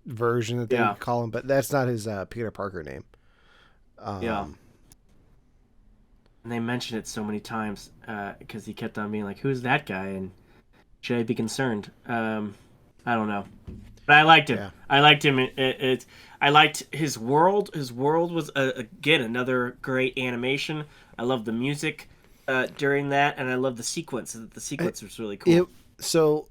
version that they would call him, but that's not his Peter Parker name. Yeah. And they mentioned it so many times because he kept on being like, "Who's that guy?" and should I be concerned? I don't know, but I liked him. Yeah. I liked him. I liked his world. His world was again another great animation. I love the music during that, and I love the sequence. The sequence was really cool. So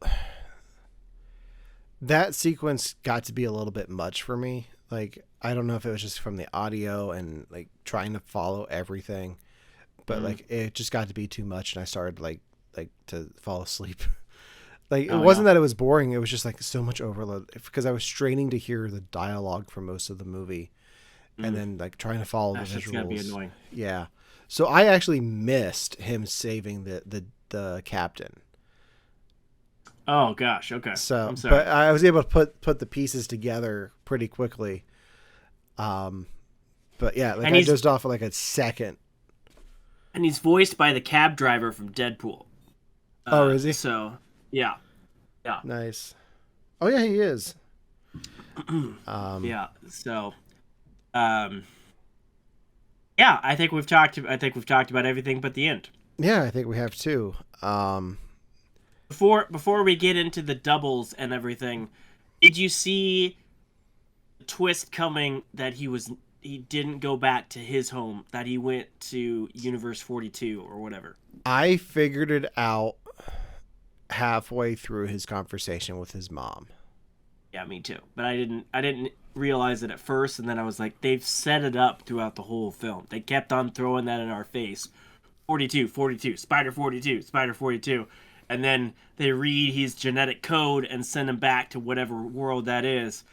that sequence got to be a little bit much for me. Like, I don't know if it was just from the audio and like trying to follow everything, but like it just got to be too much, and I started like to fall asleep. Like, it wasn't that it was boring. It was just like so much overload because I was straining to hear the dialogue for most of the movie, and then like trying to follow the visuals. That's gonna be annoying. Yeah. So I actually missed him saving the captain. Oh gosh, okay. So, I'm sorry. but I was able to put the pieces together pretty quickly. But yeah, like, I dozed off for like a second. And he's voiced by the cab driver from Deadpool. Oh, is he? So, yeah. Nice. Oh yeah, he is. Yeah. So, Yeah, I think we've talked. I think we've talked about everything but the end. Yeah, I think we have too. Before we get into the doubles and everything, did you see the twist coming that he didn't go back to his home, that he went to Universe 42 or whatever? I figured it out halfway through his conversation with his mom. Yeah, me too. But I didn't realize it at first, and then I was like, they've set it up throughout the whole film. They kept on throwing that in our face. 42, 42, Spider 42, Spider 42. And then they read his genetic code and send him back to whatever world that is.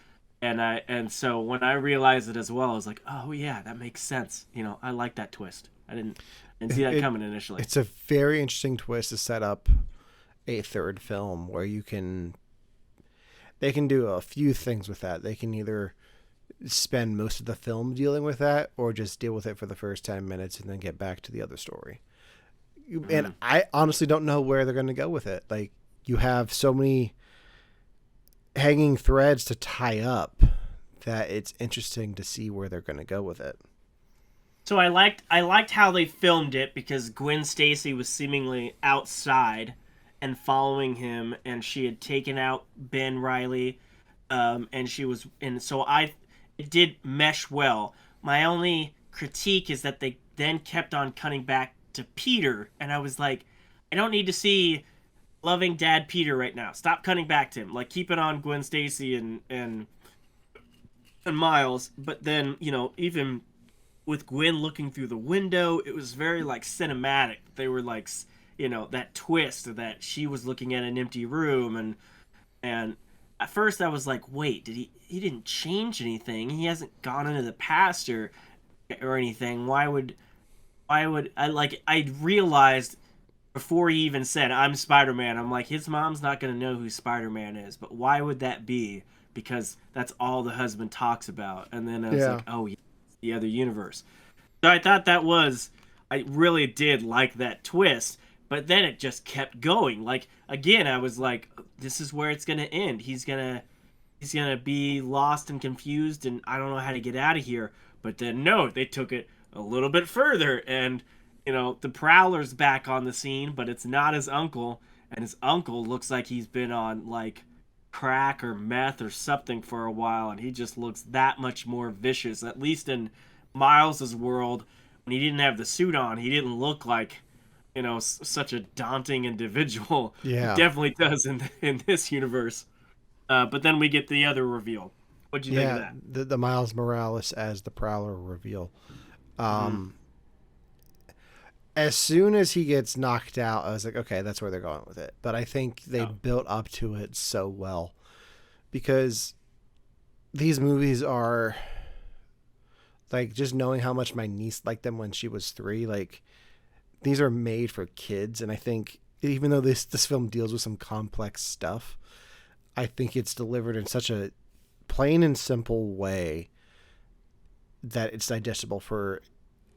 And so when I realized it as well, I was like, oh yeah, that makes sense. I like that twist. I didn't see that coming initially. It's a very interesting twist to set up a third film where they can do a few things with that. They can either spend most of the film dealing with that or just deal with it for the first 10 minutes and then get back to the other story. And I honestly don't know where they're going to go with it. Like, you have so many hanging threads to tie up that it's interesting to see where they're going to go with it. So I liked how they filmed it, because Gwen Stacy was seemingly outside and following him, and she had taken out Ben Reilly, and so it did mesh well. My only critique is that they then kept on cutting back to Peter, and I was like, I don't need to see loving dad Peter right now. Stop cutting back to him. Like, keep it on Gwen Stacy and Miles. But then, even with Gwen looking through the window, it was very like cinematic. They were like, that twist that she was looking at an empty room, and at first I was like, wait, he didn't change anything. He hasn't gone into the past or anything. Why would I realized before he even said I'm Spider-Man, I'm like, his mom's not going to know who Spider-Man is, but why would that be? Because that's all the husband talks about. And then I was like, oh, yeah, the other universe. So I thought I really did like that twist, but then it just kept going. Like, again, I was like, this is where it's going to end. He's going to be lost and confused, and I don't know how to get out of here. But then, no, they took it a little bit further, and the Prowler's back on the scene, but it's not his uncle, and his uncle looks like he's been on like crack or meth or something for a while, and he just looks that much more vicious. At least in Miles's world, when he didn't have the suit on, he didn't look like such a daunting individual. Yeah, he definitely does in this universe. But then we get the other reveal. What'd you think of that? The Miles Morales as the Prowler reveal. As soon as he gets knocked out, I was like, okay, that's where they're going with it. But I think they built up to it so well, because these movies are like, just knowing how much my niece liked them when she was 3, like, these are made for kids. And I think even though this film deals with some complex stuff, I think it's delivered in such a plain and simple way that it's digestible for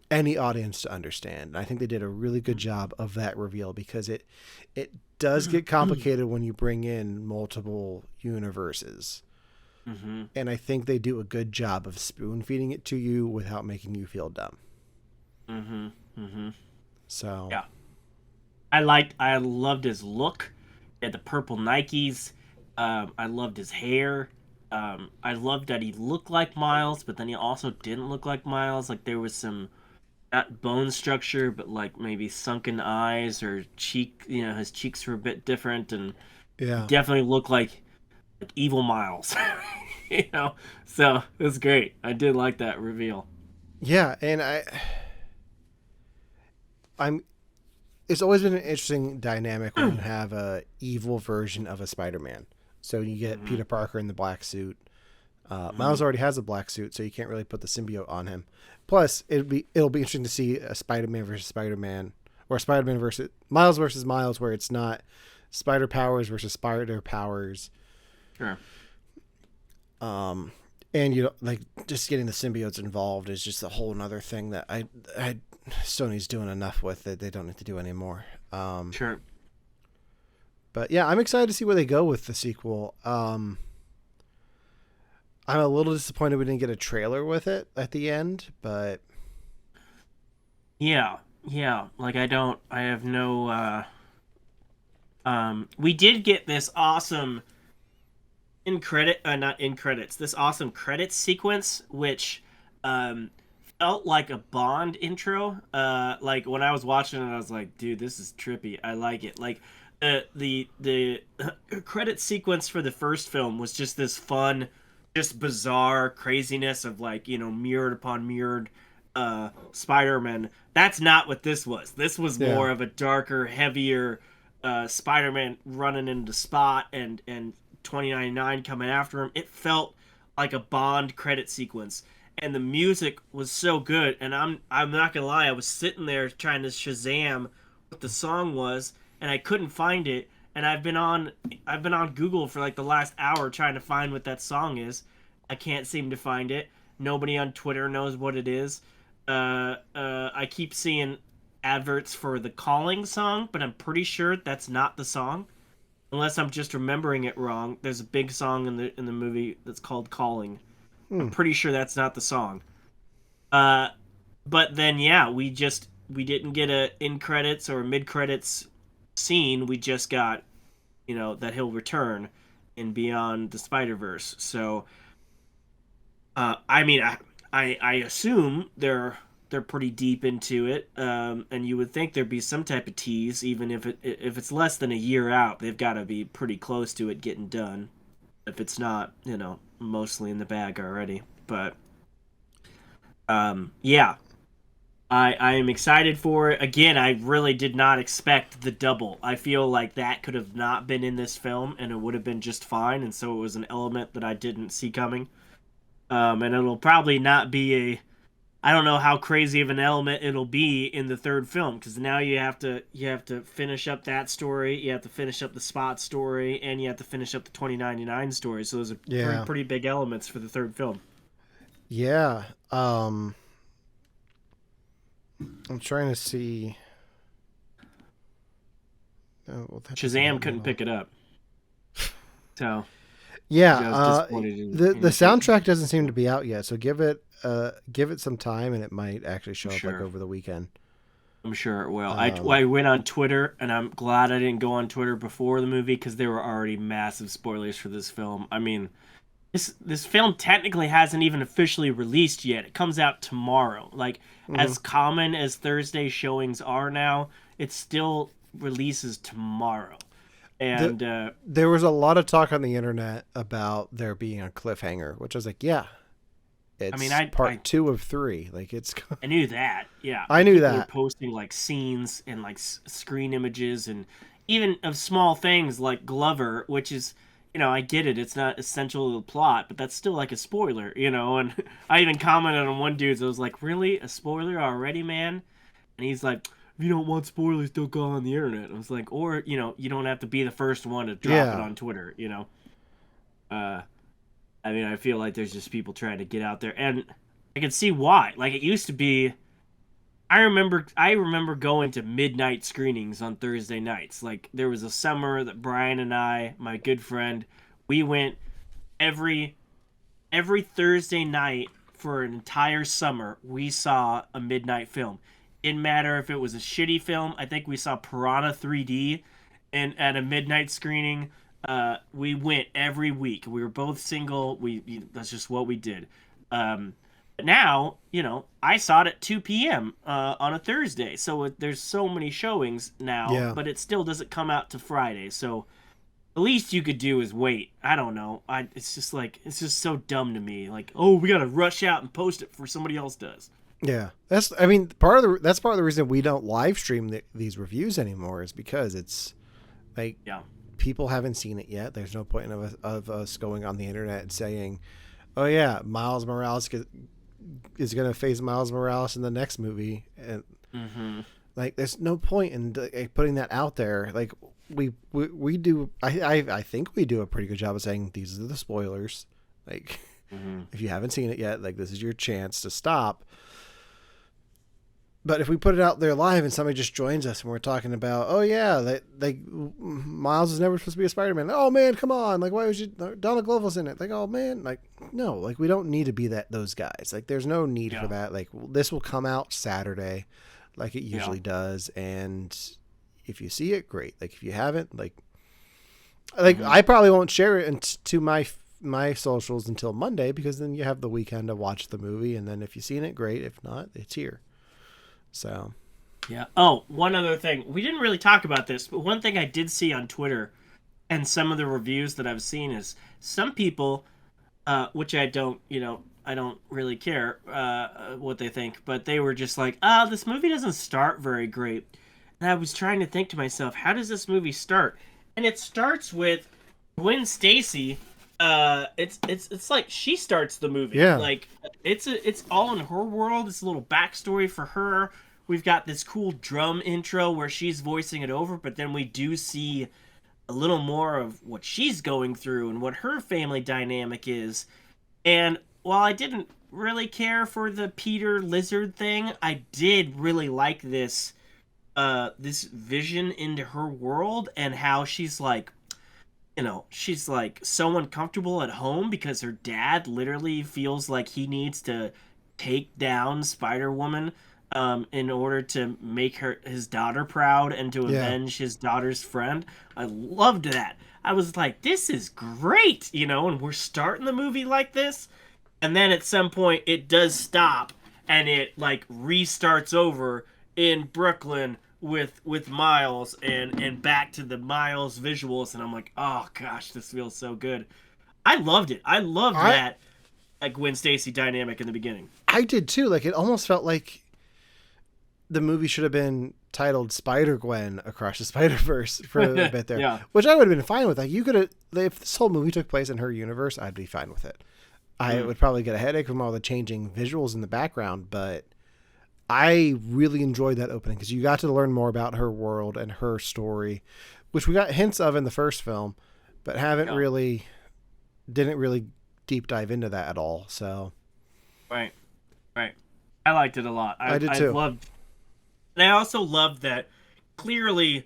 any audience to understand. And I think they did a really good job of that reveal, because it does get complicated when you bring in multiple universes. Mm-hmm. And I think they do a good job of spoon feeding it to you without making you feel dumb. Mm-hmm. Mm-hmm. So yeah, I loved his look. He had the purple Nikes. I loved his hair. I loved that he looked like Miles, but then he also didn't look like Miles. Like, there was some, not bone structure, but like maybe sunken eyes or cheek. His cheeks were a bit different, and definitely looked like evil Miles. So it was great. I did like that reveal. Yeah, and it's always been an interesting dynamic when you have a evil version of a Spider-Man. So you get Peter Parker in the black suit. Miles already has a black suit, so you can't really put the symbiote on him. Plus, it'll be interesting to see a Spider-Man versus Spider-Man, or Spider-Man versus Miles, where it's not spider powers versus spider powers. Sure. And like, just getting the symbiotes involved is just a whole nother thing that I Sony's doing enough with that they don't need to do anymore. Sure. But yeah, I'm excited to see where they go with the sequel. I'm a little disappointed we didn't get a trailer with it at the end, but Yeah, yeah. Like I have no. We did get this awesome not in credits. This awesome credits sequence, which um felt like a Bond intro. Like when I was watching it, I was like, dude, this is trippy. I like it. Like the credit sequence for the first film was just this fun, just bizarre craziness of like mirrored upon mirrored Spider-Man. That's not what this was. This was Yeah. more of a darker, heavier Spider-Man running into Spot and 2099 coming after him. It felt like a Bond credit sequence, and the music was so good. And I'm not gonna lie, I was sitting there trying to Shazam what the song was, and I couldn't find it. And I've been on Google for like the last hour trying to find what that song is. I can't seem to find it. Nobody on Twitter knows what it is. I keep seeing adverts for the Calling song, but I'm pretty sure that's not the song. Unless I'm just remembering it wrong. There's a big song in the movie that's called Calling. I'm Hmm. pretty sure that's not the song. Uh, but then yeah, we didn't get a in credits or mid credits scene. We just got that he'll return in Beyond the Spider Verse. So I mean, I assume they're pretty deep into it, and you would think there'd be some type of tease, even if it's less than a year out, they've got to be pretty close to it getting done. If it's not, mostly in the bag already. But yeah, I am excited for it. Again, I really did not expect the double. I feel like that could have not been in this film, and it would have been just fine. And so it was an element that I didn't see coming. And it'll probably not be a I don't know how crazy of an element it'll be in the third film because now you have to finish up that story, you have to finish up the Spot story, and you have to finish up the 2099 story. So those are three Yeah. pretty big elements for the third film. Yeah. I'm trying to see. Oh, well, that doesn't Shazam help me at couldn't all. pick it up, so Yeah. I was disappointed The in it. soundtrack doesn't seem to be out yet, so give it some time, and it might actually I'm show up like sure. over the weekend. I'm sure it will. Um. I went on Twitter, and I'm glad I didn't go on Twitter before the movie because there were already massive spoilers for this film. I mean, this film technically hasn't even officially released yet. It comes out tomorrow. Like Mhm. as common as Thursday showings are now, it still releases tomorrow. The And There was a lot of talk on the internet about there being a cliffhanger, which I was like, yeah, I mean, it's part two of three. Like it's. I knew that. Yeah, I like knew people were that. posting like scenes and like screen images and even of small things like Glover, which is I get it. It's not essential to the plot, but that's still like a spoiler. And I even commented on one dude's. I was like, "Really, a spoiler already, man?" And he's like, "If you don't want spoilers, don't go on the internet." I was like, "Or you don't have to be the first one to drop it Yeah. on Twitter." Uh, I mean, I feel like there's just people trying to get out there, and I can see why. Like it used to be. I remember going to midnight screenings on Thursday nights. Like there was a summer that Brian and I, my good friend, we went every every Thursday night for an entire summer. We saw a midnight film. Didn't matter if it was a shitty film. I think we saw Piranha 3D and at a midnight screening. We went every week. We were both single. That's just what we did. But now, I saw it at 2 p.m. On a Thursday. So there's so many showings now, Yeah. but it still doesn't come out to Friday. So the least you could do is wait. I don't know. It's just so dumb to me. Like, oh, we gotta rush out and post it before somebody else does. Yeah, I mean, that's part of the reason we don't live stream these reviews anymore is because it's like Yeah. people haven't seen it yet. There's no point of us going on the internet and saying, "Oh yeah, Miles Morales is going to face Miles Morales in the next movie," and Mm-hmm. like, there's no point in putting that out there. Like we do. I think we do a pretty good job of saying these are the spoilers. Like, Mm-hmm. if you haven't seen it yet, like this is your chance to stop. But if we put it out there live and somebody just joins us and we're talking about, oh yeah, Miles is never supposed to be a Spider-Man. Oh man, come on! Like, why was you? Donald Glover's in it. Like, oh man, like no, we don't need to be those guys. Like, there's no need for Yeah. that. Like, this will come out Saturday. like it Yeah. usually does. And if you see it, great. Like if you haven't, I probably won't share it to my socials until Monday, because then you have the weekend to watch the movie, and then if you've seen it, great. If not, it's here. So Yeah. Oh, one other thing. We didn't really talk about this, but one thing I did see on Twitter and some of the reviews that I've seen is some people, which I don't, I don't really care what they think, but they were just like, "Oh, this movie doesn't start very great." And I was trying to think to myself, how does this movie start? And it starts with Gwen Stacy. It's like she starts the movie. yeah, Like it's all in her world. It's a little backstory for her. We've got this cool drum intro where she's voicing it over, but then we do see a little more of what she's going through and what her family dynamic is. And while I didn't really care for the Peter Lizard thing, I did really like this vision into her world and how she's like, she's like so uncomfortable at home because her dad literally feels like he needs to take down Spider-Woman in order to make his daughter proud and to yeah. avenge his daughter's friend. I loved that. I was like, this is great, and we're starting the movie like this. And then at some point it does stop and it like restarts over in Brooklyn with Miles and back to the Miles visuals, and I'm like, oh gosh, this feels so good. I loved it. I loved that like Gwen Stacy dynamic in the beginning. I did too. Like it almost felt like the movie should have been titled Spider-Gwen Across the Spider-Verse for a bit there, Yeah. which I would have been fine with. Like you could have, if this whole movie took place in her universe, I'd be fine with it. I would probably get a headache from all the changing visuals in the background, but I really enjoyed that opening because you got to learn more about her world and her story, which we got hints of in the first film, but didn't really deep dive into that at all. So, Right. I liked it a lot. I did too. And I also loved that clearly,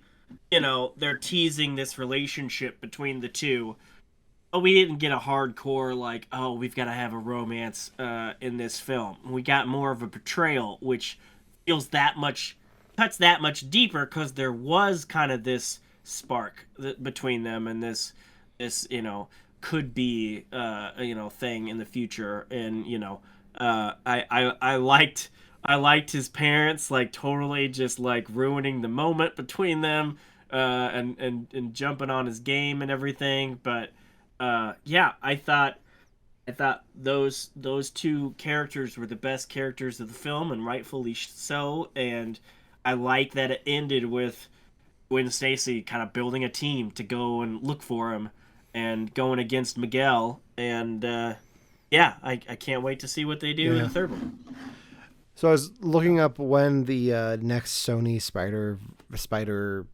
they're teasing this relationship between the two. Oh, we didn't get a hardcore like, oh, we've got to have a romance in this film. We got more of a portrayal, which cuts that much deeper because there was kind of this spark between them and this could be thing in the future. And I liked his parents like totally just like ruining the moment between them and jumping on his game and everything, but. I thought those two characters were the best characters of the film, and rightfully so. And I like that it ended with Gwen Stacy kind of building a team to go and look for him, and going against Miguel. And I can't wait to see what they do in the third one. So I was looking up when the next Sony Spider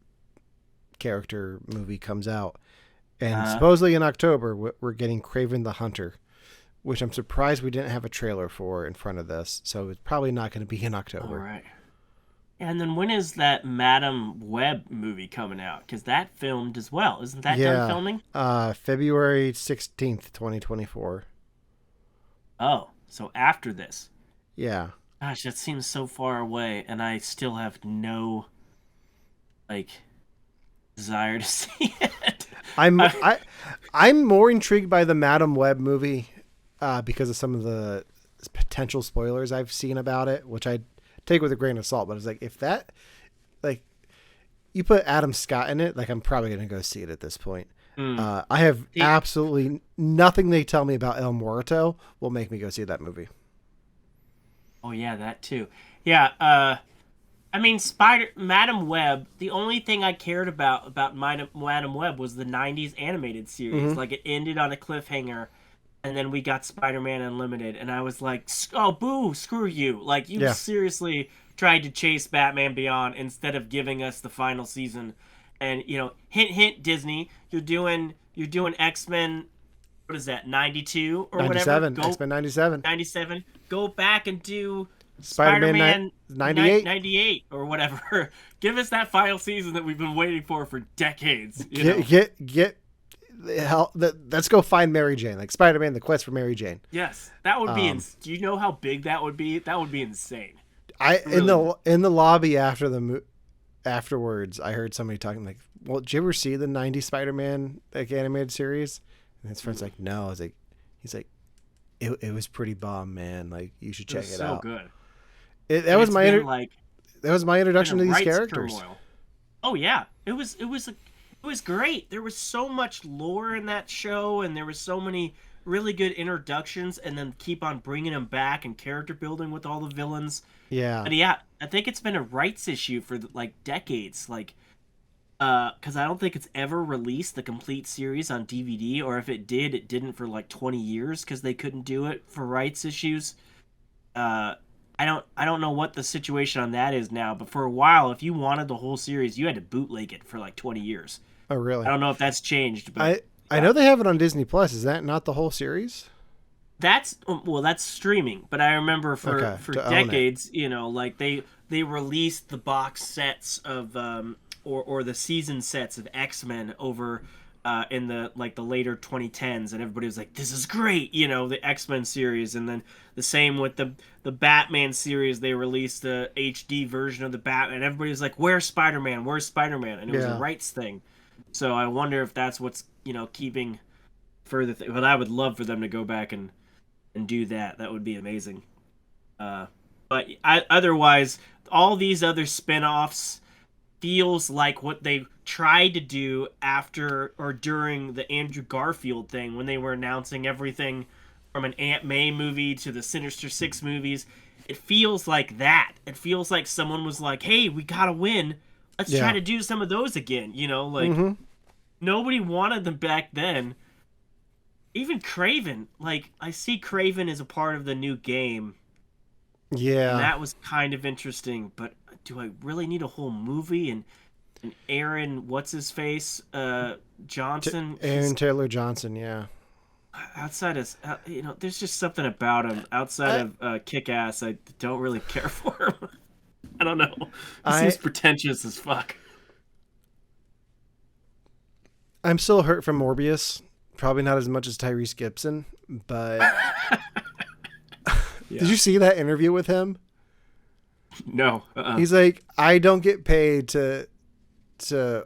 character movie comes out. And supposedly in October, we're getting Kraven the Hunter, which I'm surprised we didn't have a trailer for in front of this. So it's probably not going to be in October. All right. And then when is that Madam Web movie coming out? Because that filmed as well. Isn't that done filming? February 16th, 2024. Oh, so after this. Yeah. Gosh, that seems so far away, and I still have no, desire to see it. I'm more intrigued by the Madam Web movie because of some of the potential spoilers I've seen about it, which I take with a grain of salt. But it's like, if that, like, you put Adam Scott in it, like, I'm probably gonna go see it at this point. I have absolutely nothing they tell me about El Muerto will make me go see that movie. Oh yeah, that too. Yeah. I mean, Madam Web, the only thing I cared about Madam Web was the 90s animated series. Mm-hmm. Like, it ended on a cliffhanger, and then we got Spider-Man Unlimited, and I was like, oh, boo, screw you. Like, you seriously tried to chase Batman Beyond instead of giving us the final season. And, hint, hint, Disney, you're doing X-Men, what is that, 92 or 97, whatever? X-Men 97. 97. Go back and do... Spider-Man 98? 98 or whatever. Give us that final season that we've been waiting for decades. Let's go find Mary Jane. Like Spider-Man, the quest for Mary Jane. Yes, that would be. Do you know how big that would be? That would be insane. Really, in the lobby after afterwards, I heard somebody talking like, "Well, did you ever see the '90s Spider-Man like animated series?" And his friend's like, "No." I was like, he's like, it was pretty bomb, man. Like you should it was check it so out. good. That And was it's been that was my been a introduction to these rights characters. turmoil. Oh yeah, it was great. There was so much lore in that show, and there was so many really good introductions, and then keep on bringing them back and character building with all the villains. Yeah. But yeah, I think it's been a rights issue for like decades. Like, because I don't think it's ever released the complete series on DVD, or if it did, it didn't for like 20 years because they couldn't do it for rights issues. Uh, I don't know what the situation on that is now, but for a while, if you wanted the whole series, you had to bootleg it for like 20 years. Oh, I really? don't know if that's changed, but I yeah. know they have it on Disney Plus. Is that not the whole series? That's well, that's streaming. But I remember Okay, for to own it. decades, like they released the box sets of or the season sets of X-Men over in the like the later 2010s, and everybody was like, "This is great," the X-Men series, and then the same with the Batman series. They released the HD version of the Batman. Everybody was like, "Where's Spider-Man? Where's Spider-Man?" And it was a Yeah. rights thing. So I wonder if that's what's keeping further. But I would love for them to go back and do that. That would be amazing. Uh, but otherwise, all these other spin-offs feels like what they tried to do after or during the Andrew Garfield thing when they were announcing everything from an Aunt May movie to the Sinister Six movies. It feels like that. It feels like someone was like, "Hey, we gotta win. Let's try Yeah. to do some of those again." Like Mm-hmm. nobody wanted them back then. Even Craven, like I see Craven as a part of the new game, and Yeah. that was kind of interesting. But do I really need a whole movie? And Aaron, what's his face, Johnson? Aaron He's Taylor Johnson. Yeah. outside of there's just something about him outside I of Kick Ass. I don't really care for him. I don't know. He I seems pretentious as fuck. I'm still hurt from Morbius. Probably not as much as Tyrese Gibson, but did Yeah. you see that interview with him? No. He's like, I don't get paid to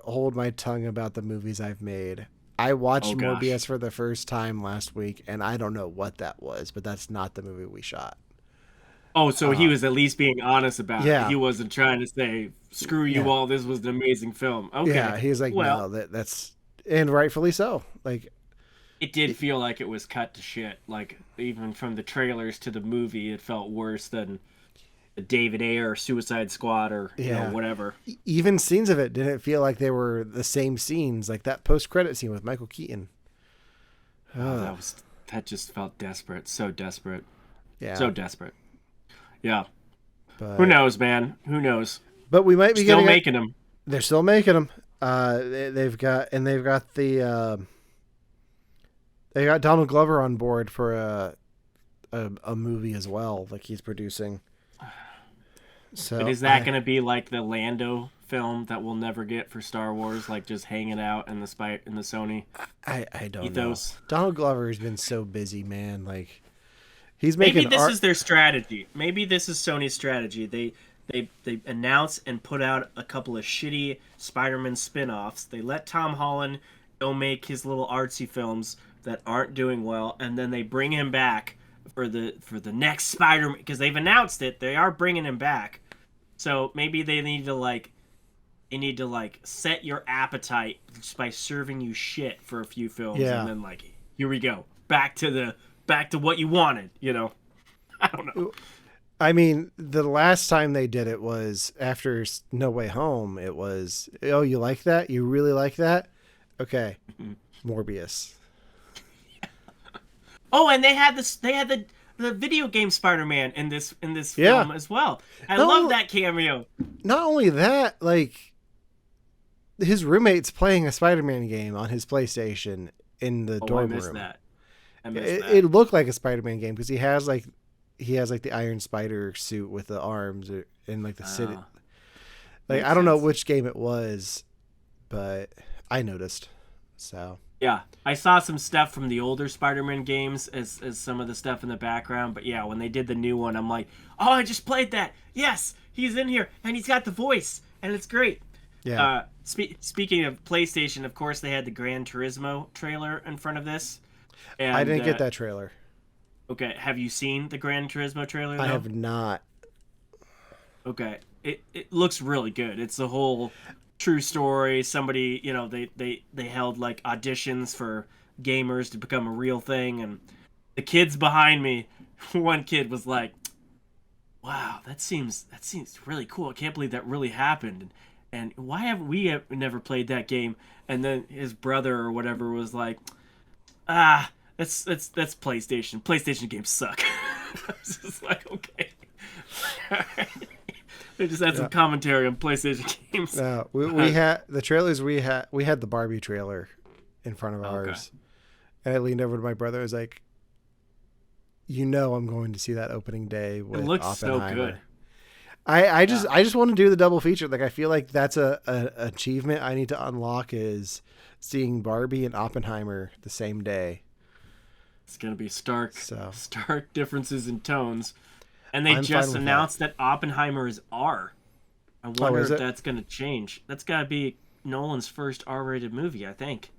hold my tongue about the movies I've made. I watched Oh gosh. Morbius for the first time last week, and I don't know what that was, but that's not the movie we shot. Oh, so he Uh, was at least being honest about it. yeah, He wasn't trying to say, "Screw you yeah, all. This was an amazing film." yeah. Okay. He was like, Well, no, that's and rightfully so. Like, it did feel like it was cut to shit. Like even from the trailers to the movie, it felt worse than the David Ayer Suicide Squad or yeah, whatever. even scenes of it didn't feel like they were the same scenes. Like that post-credit scene with Michael Keaton. Oh, Ugh, that just felt desperate. So desperate. yeah, So desperate. Yeah. Who but knows, man? Who knows? we might be Still getting it. making them. They're still making them. They've got they got Donald Glover on board for a movie as well. Like he's producing. But So is that going to be like the Lando film that we'll never get for Star Wars, like just hanging out in the Sony I don't ethos? know. Donald Glover has been so busy, man. Like he's Maybe making this art. is their strategy. Maybe this is Sony's strategy. They announce and put out a couple of shitty Spider-Man spin-offs. They let Tom Holland go make his little artsy films that aren't doing well, and then they bring him back for the next Spider-Man because they've announced it. They are bringing him back. So maybe they need to like set your appetite just by serving you shit for a few films, Yeah. and then like here we go back to what you wanted. I don't know. I mean, the last time they did it was after No Way Home. It was, oh, you like that? You really like that? Okay, Morbius. Oh, and they had this. They had the video game Spider-Man in this Yeah. film as well. I No, love that cameo. Not only that, like his roommate's playing a Spider-Man game on his PlayStation in the Oh, I dorm missed room. that. I missed It, that. it looked like a Spider-Man game because he has like the Iron Spider suit with the arms in like the city. Like Makes I don't know sense. which game it was, but I noticed. So Yeah, I saw some stuff from the older Spider-Man games as some of the stuff in the background, but yeah, when they did the new one, I'm like, oh, I just played that. Yes, he's in here, and he's got the voice, and it's great. yeah, Speaking of PlayStation, of course, they had the Gran Turismo trailer in front of this. I And didn't get that trailer. okay, have you seen the Gran Turismo trailer I though? have not. Okay, it looks really good. It's the whole true story. Somebody, they held like auditions for gamers to become a real thing, and the kids behind me, one kid was like, "Wow, that seems really cool. I can't believe that really happened." And why have we never played that game? And then his brother or whatever was like, "Ah, that's PlayStation. PlayStation games suck." I was just like, okay. They just had some Yeah. commentary on PlayStation games. No, we had the trailers. We had the Barbie trailer in front of Okay. ours, and I leaned over to my brother. I was like, I'm going to see that opening day with It looks so Oppenheimer. good. I just want to do the double feature. Like I feel like that's a achievement I need to unlock is seeing Barbie and Oppenheimer the same day. It's gonna be stark So differences in tones. And they I'm fine just with announced that Oppenheimer is R. I wonder is if it? that's gonna change. That's gotta be Nolan's first R-rated movie, I think.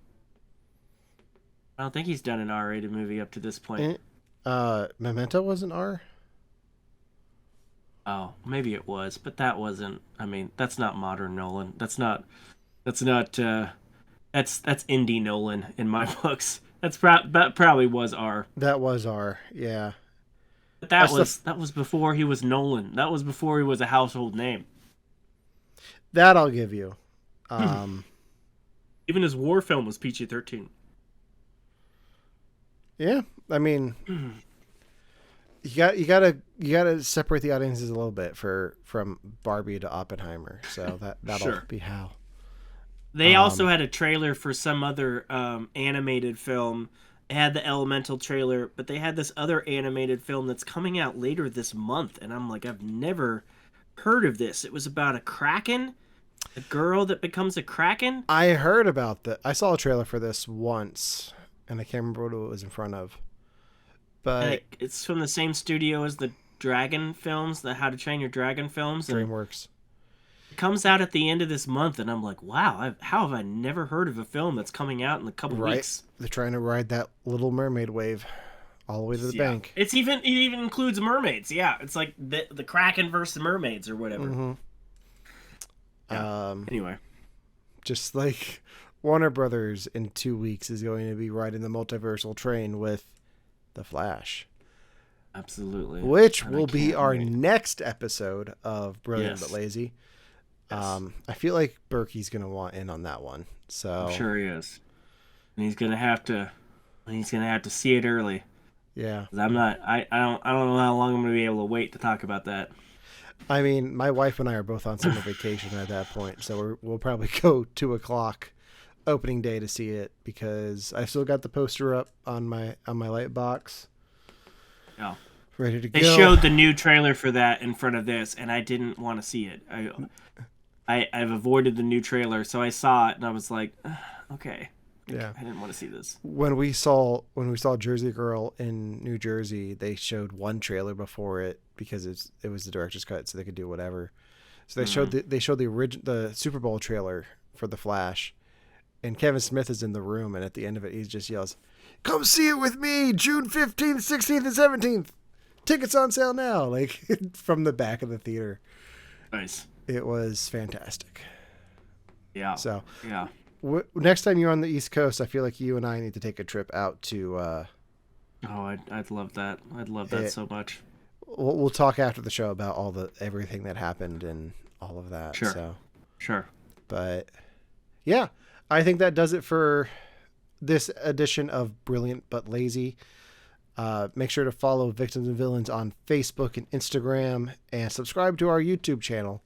I don't think he's done an R-rated movie up to this point. Memento wasn't R. Oh, maybe it was, but that wasn't. I mean, that's not modern Nolan. That's not. That's indie Nolan in my books. That probably was R. That was R. Yeah. But That's that was before he was Nolan. That was before he was a household name. That I'll give you. Um, Even his war film was PG-13. yeah. I mean, you gotta separate the audiences a little bit from Barbie to Oppenheimer. So that'll Sure. be how. They also had a trailer for some other animated film. It had the Elemental trailer, but they had this other animated film that's coming out later this month, and I'm like, I've never heard of this. It was about a kraken, a girl that becomes a kraken. I heard about that. I saw a trailer for this once, and I can't remember what it was in front of. And But it's from the same studio as the Dragon films, the How to Train Your Dragon films. And DreamWorks. it comes out at the end of this month, and I'm like, wow, how have I never heard of a film that's coming out in a couple Right. weeks? They're trying to ride that Little Mermaid wave all the way to the Yeah. bank. It even includes mermaids. Yeah, it's like the Kraken versus the mermaids or whatever. Mm-hmm. Yeah. Anyway, Just like Warner Brothers in 2 weeks is going to be riding the multiversal train with The Flash, absolutely. which And I will be can't our wait. next episode of Brilliant Yes. But Lazy. Yes. I feel like Berkey's going to want in on that one. So I'm sure he is, and he's gonna have to see it early. yeah. 'Cause I'm not. I don't know how long I'm gonna be able to wait to talk about that. I mean, my wife and I are both on summer vacation at that point, so we'll probably go 2:00 opening day to see it because I still got the poster up on my light box, Yeah. ready to They go. showed the new trailer for that in front of this, and I didn't want to see it. I've avoided the new trailer, so I saw it and I was like, okay, Yeah. I didn't want to see this. When we saw Jersey Girl in New Jersey, they showed one trailer before it because it was the director's cut, so they could do whatever. So they showed the Super Bowl trailer for The Flash, and Kevin Smith is in the room, and at the end of it, he just yells, "Come see it with me, June 15th, 16th, and 17th. Tickets on sale now!" Like from the back of the theater. Nice. It was fantastic. Yeah. So Yeah. next time you're on the East Coast, I feel like you and I need to take a trip out to. Oh, I'd love that. I'd love that so much. We'll talk after the show about everything that happened and all of that. Sure. So, Sure. but yeah, I think that does it for this edition of Brilliant But Lazy. Make sure to follow Victims and Villains on Facebook and Instagram, and subscribe to our YouTube channel,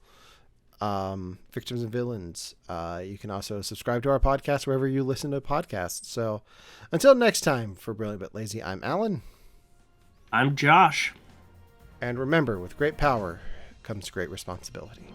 Victims and Villains. You can also subscribe to our podcast wherever you listen to podcasts. So until next time, for Brilliant But Lazy, I'm Alan. I'm Josh. And remember, with great power comes great responsibility.